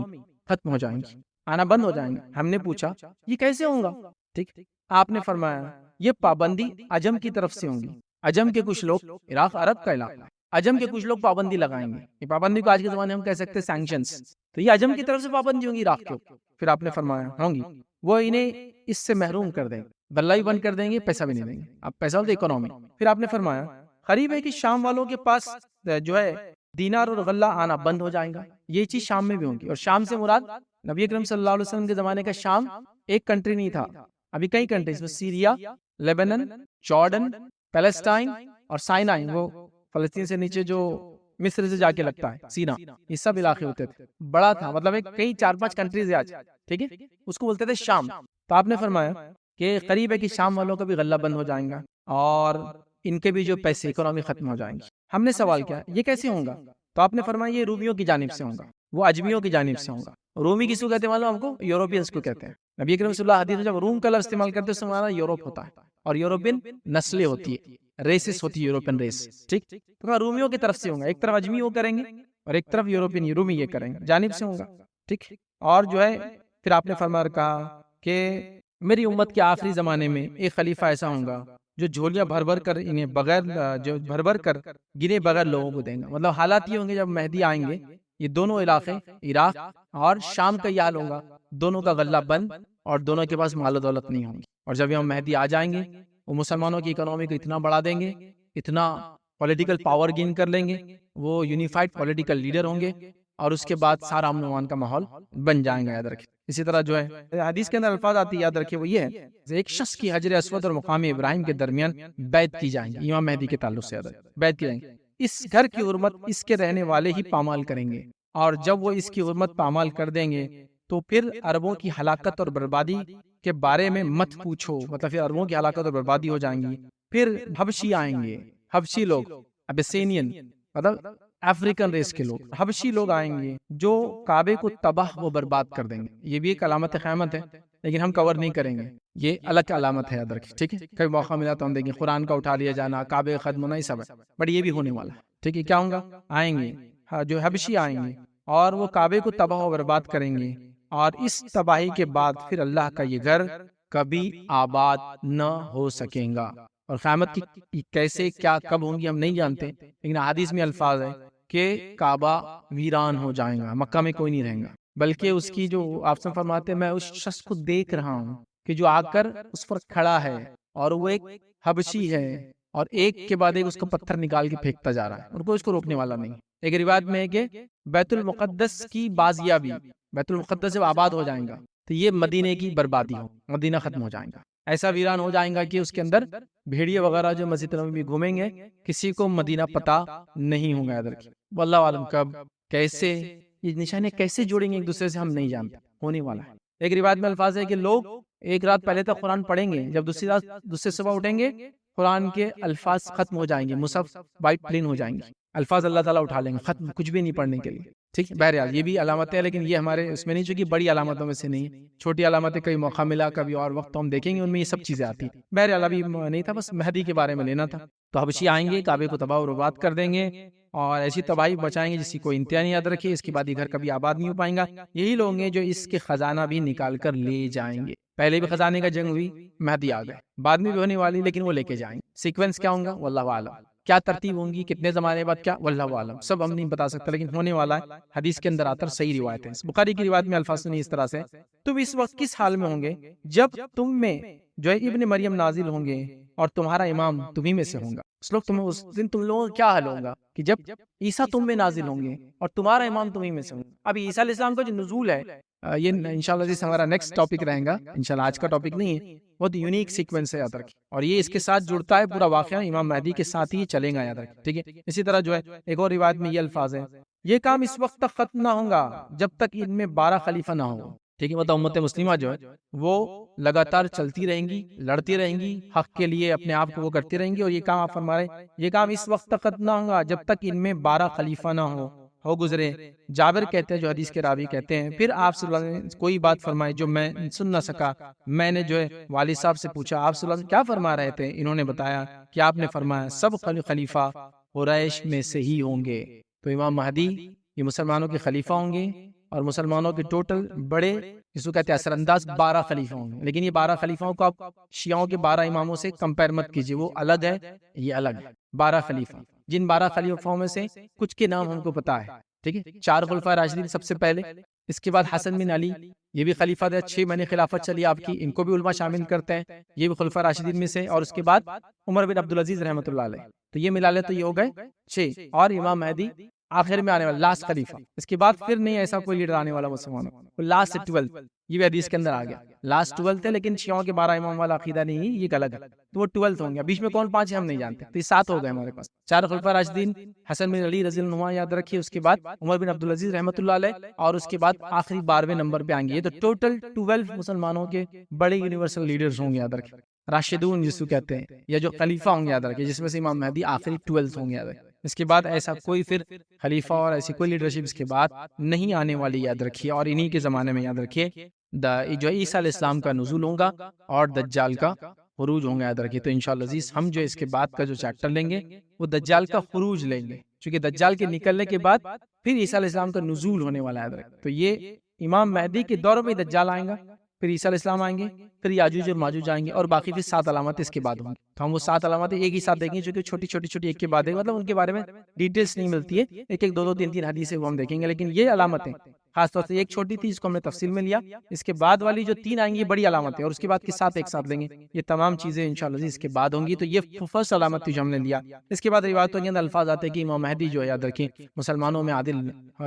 ختم ہو جائیں گی، آنا بند ہو جائیں گے۔ ہم نے پوچھا یہ کیسے ہوگا، ٹھیک؟ آپ نے فرمایا یہ پابندی عجم کی طرف سے ہوں گی، عجم کے کچھ لوگ، عراق عرب کا علاقہ، عجم کے کچھ لوگ پابندی لگائیں گے، یہ پابندی کو آج کے زمانے میں ہم کہہ سکتے ہیں سینکشنز، تو یہ عجم کی طرف سے پابندی ہوں گی عراق کے اوپر۔ پھر آپ نے فرمایا ہوں گی وہ انہیں اس سے محروم کر دیں گے، غلہ ہی بند کر دیں گے، پیسہ بھی نہیں دیں گے، اب پیسہ ہوتا ہے اکنومی۔ پھر آپ نے فرمایا قریب ہے کہ شام والوں کے پاس جو ہے دینار اور غلہ آنا بند ہو جائے گا، یہ چیز شام میں بھی ہوگی، اور شام سے مراد نبی اکرم صلی اللہ علیہ وسلم کے زمانے کا شام ایک کنٹری نہیں تھا، ابھی کئی کنٹریز میں سیریا، لیبنن، جارڈن، پیلسٹائن اور سائنائی، وہ فلسطین سے نیچے جو مصر سے جا کے لگتا ہے سینا، یہ سب علاقے ہوتے تھے، بڑا تھا، مطلب ایک کئی 4-5 کنٹریز ہے آج، ٹھیک ہے، اس کو بولتے تھے شام۔ تو آپ نے فرمایا کہ قریب ہے کہ شام والوں کا بھی غلہ بند ہو جائیں گا اور ان کے بھی جو پیسے اکنامی ختم ہو جائیں گی۔ ہم نے سوال کیا یہ کیسے ہوگا؟ تو آپ نے فرمایا یہ رومیوں کی جانب سے ہوگا، وہ اجمیوں کی جانب سے ہوگا۔ رومی کس کو کہتے ہیں معلوم آپ کو؟ یوروپینس کو کہتے ہیں۔ نبی کریم صلی اللہ علیہ وسلم جب روم کا لفظ استعمال کرتے ہیں اس سے مراد یوروپ ہوتا ہے، اور یوروپین نسلیں ہوتی ہے، ریسز ہوتی ہے، یوروپین ریس، ٹھیک۔ تو رومیوں کی طرف سے ہوگا، ایک طرف اجمی وہ کریں گے اور ایک طرف یوروپین رومی یہ کریں گے، جانب سے ہوگا، ٹھیک۔ اور جو ہے پھر آپ نے فرمایا کہا کہ میری امت کے آخری زمانے میں ایک خلیفہ ایسا ہوگا جو جھولیاں بھر بھر کر انہیں بغیر جو بھر بھر کر گنے بغیر لوگوں کو دیں گا۔ مطلب حالات یہ ہوں گے جب مہدی آئیں گے، یہ دونوں علاقے عراق اور شام کا یہ حال ہوگا، دونوں کا غلہ بند اور دونوں کے پاس مال و دولت نہیں ہوگی۔ اور جب امام مہدی آ جائیں گے وہ مسلمانوں کی اکنومی کو اتنا بڑھا دیں گے، اتنا پولیٹیکل پاور گین کر لیں گے، وہ یونیفائڈ پولیٹیکل لیڈر ہوں گے، اور اس کے بعد سارا امن و امان کا ماحول بن جائیں گا، یاد رکھیں۔ اسی طرح جو ہے حدیث کے اندر الفاظ آتی یاد رکھیں، وہ یہ ہے ایک شخص کی حجر اسود اور مقام ابراہیم کے درمیان بیعت کی جائیں گی، امام مہدی کے تعلق سے بیعت کی جائیں گی۔ اس گھر کی حرمت اس کے رہنے والے ہی پامال کریں گے، اور جب وہ اس کی حرمت پامال کر دیں گے تو پھر عربوں کی ہلاکت اور بربادی کے بارے میں مت پوچھو، مطلب پھر عربوں کی ہلاکت اور بربادی ہو جائیں گی۔ پھر حبشی آئیں گے، حبشی لوگ، ابیسینین مطلب افریقن ریس کے لوگ، حبشی لوگ آئیں گے جو کعبے کو تباہ و برباد کر دیں گے۔ یہ بھی ایک علامت قیامت ہے، لیکن ہم کور نہیں کریں گے، یہ الگ علامت ہے، یاد رکھیں، ٹھیک ہے۔ کبھی موقع ملا تو ہم دیکھیں قرآن کا اٹھا لیا جانا، کعبے ختم ہونا، یہ سب ہے، بٹ یہ بھی ہونے والا ہے، ٹھیک ہے۔ کیا ہوں گا؟ آئیں گے جو حبشی آئیں گے اور وہ کعبے کو تباہ و برباد کریں گے، اور اس تباہی کے بعد پھر اللہ کا یہ گھر کبھی آباد نہ ہو سکے گا۔ اور قیامت کی کیسے کیا کب ہوں گی ہم نہیں جانتے، لیکن حدیث میں الفاظ ہے کہ کعبہ ویران ہو جائے گا، مکہ میں کوئی نہیں رہے گا، بلکہ اس کی جو آپ سے فرماتے ہیں میں اس شخص کو دیکھ رہا ہوں کہ جو آ کر اس پر کھڑا ہے اور وہ ایک حبشی ہے، اور ایک کے بعد ایک اس کا پتھر نکال کے پھینکتا جا رہا ہے، ان کو اس کو روکنے والا نہیں۔ ایک روایت میں ہے کہ بیت المقدس کی بازیابی، بیت المقدس جب آباد ہو جائیں گا تو یہ مدینے کی بربادی ہو، مدینہ ختم ہو جائے گا، ایسا ویران ہو جائیں گا کہ اس کے اندر بھیڑیے وغیرہ جو مسجد نبوی میں گھومیں گے، کسی کو مدینہ پتہ نہیں ہوگا، یاد رکھیں۔ واللہ عالم کب کیسے یہ نشانیں کیسے جوڑیں گے ایک دوسرے سے ہم نہیں جانتے، ہونے والا ہے۔ ایک روایت میں الفاظ ہے کہ لوگ ایک رات پہلے تک قرآن پڑھیں گے، جب دوسری صبح اٹھیں گے قرآن کے الفاظ ختم ہو جائیں گے، مصحف وائٹ پلین ہو جائیں گے، الفاظ اللہ تعالیٰ اٹھا لیں گے، ختم، کچھ بھی نہیں پڑھنے کے لیے، ٹھیک ہے۔ بہرحال یہ بھی علامت ہے، لیکن یہ ہمارے اس میں نہیں، چونکہ بڑی علامتوں میں سے نہیں ہے، چھوٹی علامتیں کئی موقع ملا کبھی اور وقت تو ہم دیکھیں گے، ان میں یہ سب چیزیں آتی ہیں۔ بہرحال ابھی نہیں تھا، بس مہدی کے بارے میں لینا تھا۔ تو حبشی آئیں گے، کعبے کو تباہ و برباد کر دیں گے اور ایسی تباہی بچائیں گے جس کی کوئی انتہا نہیں، یاد رکھیے۔ اس کے بعد یہ گھر کبھی آباد نہیں ہو پائیں گا۔ یہی لوگ ہیں جو اس کے خزانہ بھی نکال کر لے جائیں گے۔ پہلے بھی خزانے کا جنگ ہوئی، مہدی آ گئے، بعد میں بھی ہونے والی، لیکن وہ لے کے جائیں گے۔ سیکوینس کیا ہوں گا واللہ اعلم، کیا ترتیب ہوں گی، کتنے زمانے بعد، کیا واللہ عالم، سب ہم نہیں بتا سکتے، لیکن ہونے والا ہے۔ حدیث کے اندر آتا ہے، صحیح روایت ہے، بخاری کی روایت میں الفاظ نہیں اس طرح سے، تم اس وقت کس حال میں ہوں گے جب تم میں جو ہے ابن مریم نازل ہوں گے اور تمہارا امام تمہیں میں سے ہوگا۔ اس دن تم لوگوں کا کیا حال ہوگا کہ جب عیسیٰ تم میں نازل ہوں گے اور تمہارا امام تمہیں میں سے ہوگا۔ اب عیسیٰ علیہ السلام کا جو نزول ہے یہ انشاءاللہ جس ہمارا نیکسٹ ٹاپک رہے گا، انشاءاللہ آج کا ٹاپک نہیں ہے، بہت یونیک سیکوینس ہے، یاد رکھیں، اور یہ اس کے ساتھ جڑتا ہے پورا واقعہ، امام مہدی کے ساتھ ہی چلے گا، یاد رکھیں، ٹھیک ہے۔ اسی طرح جو ہے ایک اور روایت میں یہ الفاظ ہے، یہ کام اس وقت تک ختم نہ ہوگا جب تک ان میں 12 خلیفہ نہ ہو، ٹھیک ہے۔ مطلب امت مسلمہ جو ہے وہ لگاتار چلتی رہیں گی، لڑتی رہیں گی، حق کے لیے اپنے آپ کو وہ کرتی رہیں گی، اور یہ کام آپ فرما رہے ہیں، یہ کام اس وقت تک ختم نہ ہوگا جب تک ان میں 12 خلیفہ نہ ہو گزرے۔ جابر کہتے ہیں، جو حدیث کے راوی کہتے ہیں، پھر آپ صلی اللہ علیہ وسلم کوئی بات فرمائی جو میں سن نہ سکا، میں نے جو ہے والد صاحب سے پوچھا آپ صلی اللہ علیہ وسلم کیا فرما رہے تھے، انہوں نے بتایا کہ آپ نے فرمایا سب خلیفہ قریش میں سے ہی ہوں گے۔ تو امام مہدی یہ مسلمانوں کے خلیفہ ہوں گے، اور مسلمانوں کے ٹوٹل بڑے جس کو کہتے ہیں اثر انداز 12 خلیفہ ہوں گے، لیکن یہ 12 خلیفہوں کو آپ شیعوں کے 12 اماموں سے کمپیئر مت کیجیے، وہ الگ ہے، یہ الگ ہے۔ 12 خلیفہ، جن 12 خلیفوں میں سے کچھ کے نام ہم کو پتا ہے، ٹھیک ہے۔ 4 خلفائے راشدین سب سے پہلے، اس کے بعد حسن بن علی، یہ بھی خلیفہ تھے، 6 مہینے خلافت چلی آپ کی، ان کو بھی علماء شامل کرتے ہیں، یہ بھی خلفائے راشدین میں سے، اور اس کے بعد عمر بن عبدالعزیز رحمۃ اللہ علیہ، تو یہ ملا لے تو یہ ہو گئے 6، اور امام مہدی آخر میں آنے والا لاسٹ خلیفہ، اس کے بعد پھر نہیں ایسا کوئی لیڈر آنے والا مسلمانوں، لاسٹ 12، یہ بھی حدیث کے اندر آ گیا، لاسٹ 12 ہے، لیکن شیعوں کے 12 امام والا عقیدہ نہیں ہے، یہ الگ ہے، تو وہ 12 ہوں گے، بیچ میں کون 5 ہے ہم نہیں جانتے، تو یہ 7 ہو گئے ہمارے پاس، 4 خلفاء راشدین، حسن بن علی رضی اللہ عنہ یاد رکھیے، اس کے بعد عمر بن عبدالعزیز رحمۃ اللہ علیہ، اور اس کے بعد آخری 12ویں نمبر پہ آئیں گے، یہ تو ٹوٹل 12 مسلمانوں کے بڑے یونیورسل لیڈرز ہوں گے، یاد رکھیں، راشدون جس کو کہتے ہیں، یا جو خلیفہ ہوں گے یاد رکھیں، جس میں سے امام مہدی آخری 12 ہوں گے، یاد رکھیں، اس کے بعد ایسا کوئی پھر خلیفہ اور ایسی کوئی لیڈرشپ اس کے بعد نہیں آنے والی، یاد رکھیے، اور انہی کے زمانے میں یاد رکھیے جو عیسیٰ علیہ السلام کا نزول ہوگا اور دجال کا خروج ہوں گا، یاد رکھیے، تو انشاءاللہ عزیز ہم جو اس کے بعد کا جو چیپٹر لیں گے وہ دجال کا خروج لیں گے، چونکہ دجال کے نکلنے کے بعد پھر عیسیٰ علیہ السلام کا نزول ہونے والا ہے، یاد رکھیے، تو یہ امام مہدی کے دور میں دجال آئیں گا، پھر عیسیٰ علیہ السلام آئیں گے، پھر یاجوج اور ماجوج آئیں گے، اور باقی پھر 7 علامات اس کے بعد ہوں گی، تو ہم وہ 7 علامات ایک ہی ساتھ دیکھیں گے، چونکہ چھوٹی چھوٹی ایک کے بعد ہے، مطلب ان کے بارے میں ڈیٹیلز نہیں ملتی ہے، ایک 2 3 حدیثیں وہ ہم دیکھیں گے، لیکن یہ علامتیں خاص طور سے ایک چھوٹی تھی جس کو ہم نے تفصیل میں لیا، اس کے بعد والی جو 3 آئیں گی یہ بڑی علامتیں، اور اس کے بعد کے 7 ایک ساتھ لیں گے، یہ تمام چیزیں انشاءاللہ اس کے بعد ہوں گی، تو یہ فرسٹ علامت تھی جو ہم نے لیا، اس کے بعد روایتوں کے اندر الفاظ آتے ہیں کہ امام مہدی جو ہے یاد رکھیں مسلمانوں میں عادل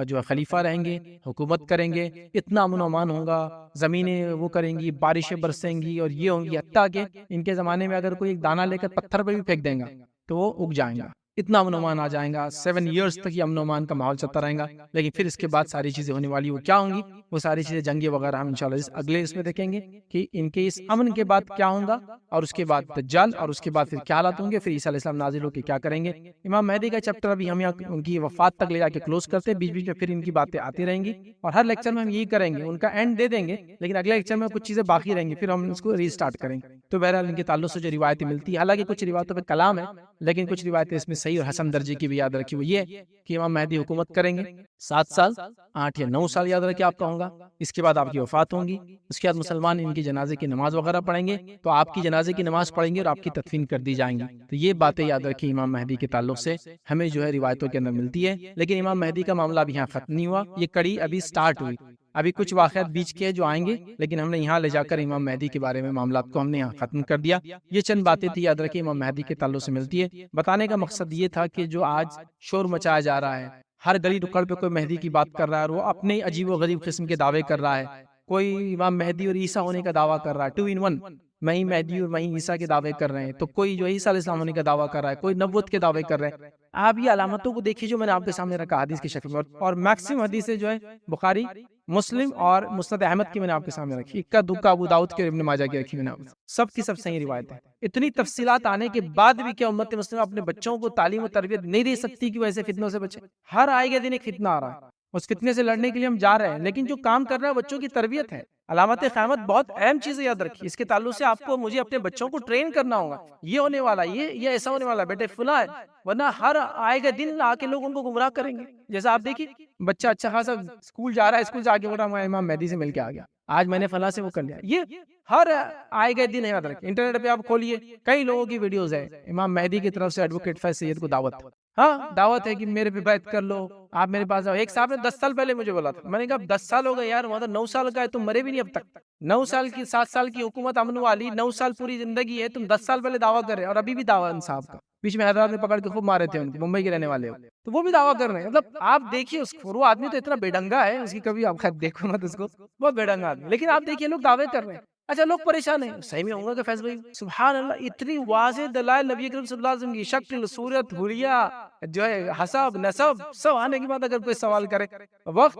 جو ہے خلیفہ رہیں گے، حکومت کریں گے، اتنا امن و امان ہوگا، زمینیں وہ کریں گی، بارشیں برسیں گی، اور یہ ہوں گی، حتیٰ کہ ان کے زمانے میں اگر کوئی ایک دانہ لے کر پتھر پہ بھی پھینک دیں گا تو وہ اگ جائیں گا، اتنا امن و امان آ جائیں گا، 7 ایئرز تک یہ امن و امان کا ماحول چلتا رہے گا، لیکن پھر اس کے بعد ساری چیزیں ہونے والی، وہ کیا ہوں گی، وہ ساری چیزیں جنگیں وغیرہ ہم انشاءاللہ اگلے اس میں دیکھیں گے کہ ان کے اس امن کے بعد کیا ہوں گا، اور اس کے بعد دجال، اور اس کے بعد پھر کیا حالات ہوں گے، پھر عیسیٰ علیہ السلام نازل ہو کے کیا کریں گے، امام مہدی کا چیپٹر ابھی ہم یہاں ان کی وفات تک لے جا کے کلوز کرتے ہیں، بیچ بیچ میں پھر ان کی باتیں آتی رہیں گی، اور ہر لیکچر میں ہم یہی کریں گے، ان کا اینڈ دے دیں گے، لیکن اگلے لیکچر میں کچھ چیزیں باقی رہیں گی، پھر ہم اس کو ری اسٹارٹ کریں گے، تو بہرحال ان کے تعلق سے جو روایتیں ملتی ہیں، حالانکہ کچھ روایتوں پہ کلام ہے، لیکن کچھ روایتیں اس میں صحیح اور حسن درجے کی بھی یاد رکھی، وہ یہ کہ امام مہدی حکومت کریں گے 7 سال 8 یا 9 سال یاد رکھیں آپ کا ہوگا، اس کے بعد آپ کی وفات ہوں گی، اس کے بعد مسلمان ان کی جنازے کی نماز وغیرہ پڑھیں گے، تو آپ کی جنازے کی نماز پڑھیں گے اور آپ کی تدفین کر دی جائیں گی، تو یہ باتیں یاد رکھیں امام مہدی کے تعلق سے ہمیں جو ہے روایتوں کے اندر ملتی ہے، لیکن امام مہدی کا معاملہ ابھی یہاں ختم نہیں ہوا، یہ کڑی ابھی سٹارٹ ہوئی، ابھی کچھ واقعات بیچ کے جو آئیں گے، لیکن ہم نے یہاں لے جا کر امام مہدی کے بارے میں معاملات کو ہم نے یہاں ختم کر دیا، یہ چند باتیں تھی یاد رکھیں امام مہدی کے تعلق سے ملتی ہے، بتانے کا مقصد یہ تھا کہ جو آج شور مچایا جا رہا ہے، ہر گلی ٹکڑ پہ کوئی مہدی کی بات کر رہا ہے، اور وہ اپنے عجیب و غریب قسم کے دعوے کر رہا ہے، کوئی امام مہدی اور عیسیٰ ہونے کا دعویٰ کر رہا ہے، 2 in 1، میں ہی مہدی اور میں ہی عیسیٰ کے دعوے کر رہے ہیں، تو کوئی جو عیسیٰ علیہ السلام ہونے کا دعویٰ کر رہا ہے، کوئی نبوت کے دعوے کر رہے ہیں، آپ یہ علامتوں کو دیکھیے جو میں نے آپ کے سامنے رکھا حدیث کی شکل میں، اور میکسیمم حدیثیں جو ہے بخاری مسلم اور مسند احمد کی میں نے آپ کے سامنے رکھی، اکا دکا ابو داؤد کے ابن ماجہ کی رکھی میں نے سب کی سب صحیح روایت ہے، اتنی تفصیلات آنے کے بعد بھی کیا امت مسلمہ اپنے بچوں کو تعلیم و تربیت نہیں دے سکتی کہ وہ ایسے فتنوں سے بچے، ہر آئے گا دن ایک فتنہ آ رہا ہے، اس فتنے سے لڑنے کے لیے ہم جا رہے ہیں، لیکن جو کام کر رہا ہے بچوں کی تربیت ہے، علامت قیامت بہت اہم چیز ہے، یاد رکھیے، اس کے تعلق سے آپ کو مجھے اپنے بچوں کو ٹرین کرنا ہوگا، یہ ہونے والا، یہ ایسا ہونے والا بیٹے فلاں ہے، ورنہ ہر آئے گا دن آ کے لوگ ان کو گمراہ کریں گے، جیسا آپ دیکھیے بچہ اچھا خاصا اسکول جا رہا ہے، اسکول سے آگے بڑھ رہا ہے، امام مہدی سے مل کے آ گیا، آج میں نے فلاں سے وہ کر لیا، یہ ہر آئے گئے دن ہے، یاد رکھیں، انٹرنیٹ پہ آپ کھولیے کئی لوگوں کی ویڈیوز ہے، امام مہدی کی طرف سے ایڈوکیٹ فیض سید کو دعوت، ہاں دعوت ہے کہ میرے پہ بیعت کر لو، آپ میرے پاس آؤ، ایک صاحب نے 10 سال پہلے مجھے بولا تھا، میں نے کہا 10 سال ہو گئے یار، مطلب 9 سال کا ہے، تم مرے بھی نہیں اب تک، 9 سال کی 7 سال کی حکومت امن والی، 9 سال پوری زندگی ہے، تم 10 سال پہلے دعویٰ کر رہے ہیں، اور ابھی بھی دعویٰ ان صاحب کا، بیچ میں حیدرآباد میں پکڑ کے خوب مارے تھے ان کو، ممبئی کے رہنے والے ہو، تو وہ بھی دعویٰ کر رہے ہیں، مطلب آپ دیکھیے اس وہ آدمی تو اتنا بے ڈنگا ہے، اس کی کبھی آپ دیکھو نا تو اس کو بہت بے ڈنگا آدمی، لیکن آپ دیکھیے لوگ دعوے کر رہے ہیں، اچھا لوگ پریشان ہیں، صحیح میں ہوں گا کہ فیض بھائی، سبحان اللہ، اتنی واضح دلائل نبی اکرم صلی اللہ علیہ وسلم کی شکل، صورت، حلیہ، جو ہے حسب نسب سب آنے کے بعد اگر کوئی سوال کرے، وقت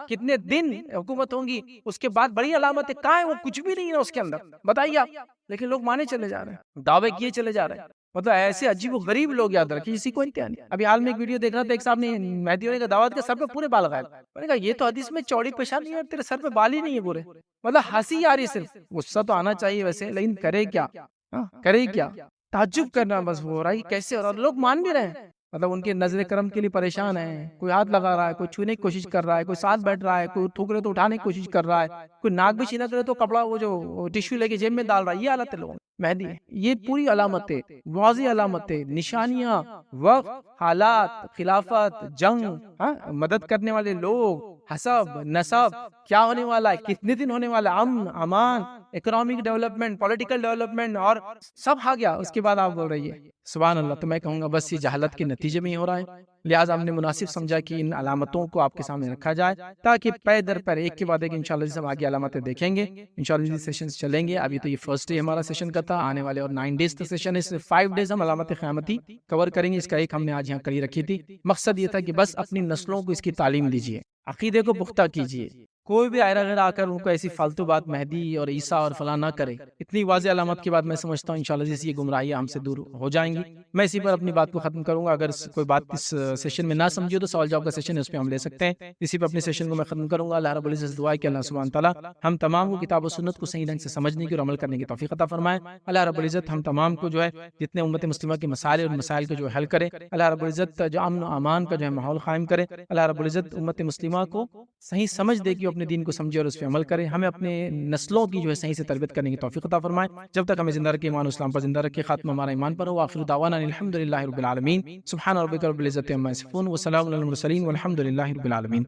کتنے دن حکومت ہوں گی، اس کے بعد بڑی علامت ہے، کہاں ہے وہ، کچھ بھی نہیں ہے اس کے اندر، بتائیے آپ، لیکن لوگ مانے چلے جا رہے ہیں، دعوے کیے چلے جا رہے ہیں، مطلب ایسے عجیب و غریب لوگ، یاد رکھیں اسی کو انتہا نہیں، ابھی حال میں ایک ویڈیو دیکھ رہا تھا، ایک صاحب نے مہدی ہونے کا دعوت کیا، سر پہ پورے بال غائب، میں نے کہا یہ تو حدیث میں چوڑی پیشانی ہے، تیرے سر پہ بال ہی نہیں ہے پورے، مطلب ہنسی آ رہی، صرف غصہ تو آنا چاہیے ویسے، لیکن کرے کیا، کرے کیا، تعجب کرنا بس ہو رہا ہے، کیسے ہو رہا ہے، لوگ مان بھی رہے ہیں، مطلب ان کے نظر کرم کے لیے پریشان ہے، کوئی ہاتھ لگا رہا ہے، کوئی چھونے کی کوشش کر رہا ہے، کوئی ساتھ بیٹھ رہا ہے، کوئی تھوک رہے تو اٹھانے کی کوشش کر رہا ہے، کوئی ناک بھی چھینا کرے تو کپڑا وہ جو ٹیشو لے کے جیب میں ڈال رہا ہے، یہ حالت ہے لوگوں مہدی ہے، یہ پوری علامتیں، واضح علامتیں، نشانیاں، وقت، حالات، خلافت، جنگ، مدد کرنے والے لوگ، حسب نسب، کیا ہونے والا ہے، کتنے دن ہونے والا ہے، امن امان، اکنامک ڈیولپمنٹ، پولیٹیکل ڈیولپمنٹ، اور سب آ گیا، اس کے بعد آپ بول رہی ہے سبحان اللہ. تو میں کہوں گا بس یہ جہالت کے نتیجے میں ہی ہو رہا ہے، لہٰذا ہم نے مناسب سمجھا کہ ان علامتوں کو آپ کے سامنے رکھا جائے تاکہ پے در پے ایک کے بعد ایک انشاءاللہ جیسے ہم آگے علامتیں دیکھیں گے انشاءاللہ جی سیشنز چلیں گے. ابھی تو یہ فرسٹ ڈے ہمارا سیشن کا تھا، آنے والے اور 9 ڈیز کا سیشن ہے، صرف 5 ڈیز ہم علامت قیامتی کور کریں گے. اس کا ایک ہم نے آج یہاں کری رکھی تھی. مقصد یہ تھا کہ بس اپنی نسلوں کو اس کی تعلیم دیجیے، عقیدے کو پختہ کیجیے. کوئی بھی آئرہ غیر آ کر ان کو ایسی فالتو بات مہدی اور عیسیٰ اور فلاں نہ کرے. اتنی واضح علامت کے بعد میں سمجھتا ہوں انشاءاللہ جیسے یہ گمراہیاں ہم سے دور ہو جائیں گی. میں اسی پر اپنی بات کو ختم کروں گا. اگر کوئی بات اس سیشن میں نہ سمجھے تو سوال جواب کا سیشن ہے، اس پہ ہم لے سکتے ہیں. اسی پہ اپنے سیشن کو میں ختم کروں گا. اللہ رب العزت دعا ہے کہ اللہ سبحانہ تعالیٰ ہم تمام کو کتاب و سنت کو صحیح ڈھنگ سے سمجھنے کی اور عمل کرنے کی توفیق عطا فرمائے. اللہ رب العزت ہم تمام کو جو ہے جتنے امت مسلمہ کے مسائل اور مسائل کو جو حل کرے. اللہ رب العزت جو امن و امان کا جو ہے ماحول قائم کرے. اللہ رب العزت امت مسلمہ کو صحیح سمجھ دے کہ اپنے دین کو سمجھے اور اس پہ عمل کرے. ہمیں اپنے نسلوں کی جو ہے صحیح سے تربیت کرنے کی توفیق عطا فرمائے. جب تک ہمیں زندہ رکھے ایمان و اسلام پر زندہ رکھے، خاتمہ ہمارا ایمان پر ہو. آخر دعوانا الحمدللہ رب العالمین. سبحان ربک رب العزت عما یصفون وسلام علی المرسلین والحمد للہ رب العالمین.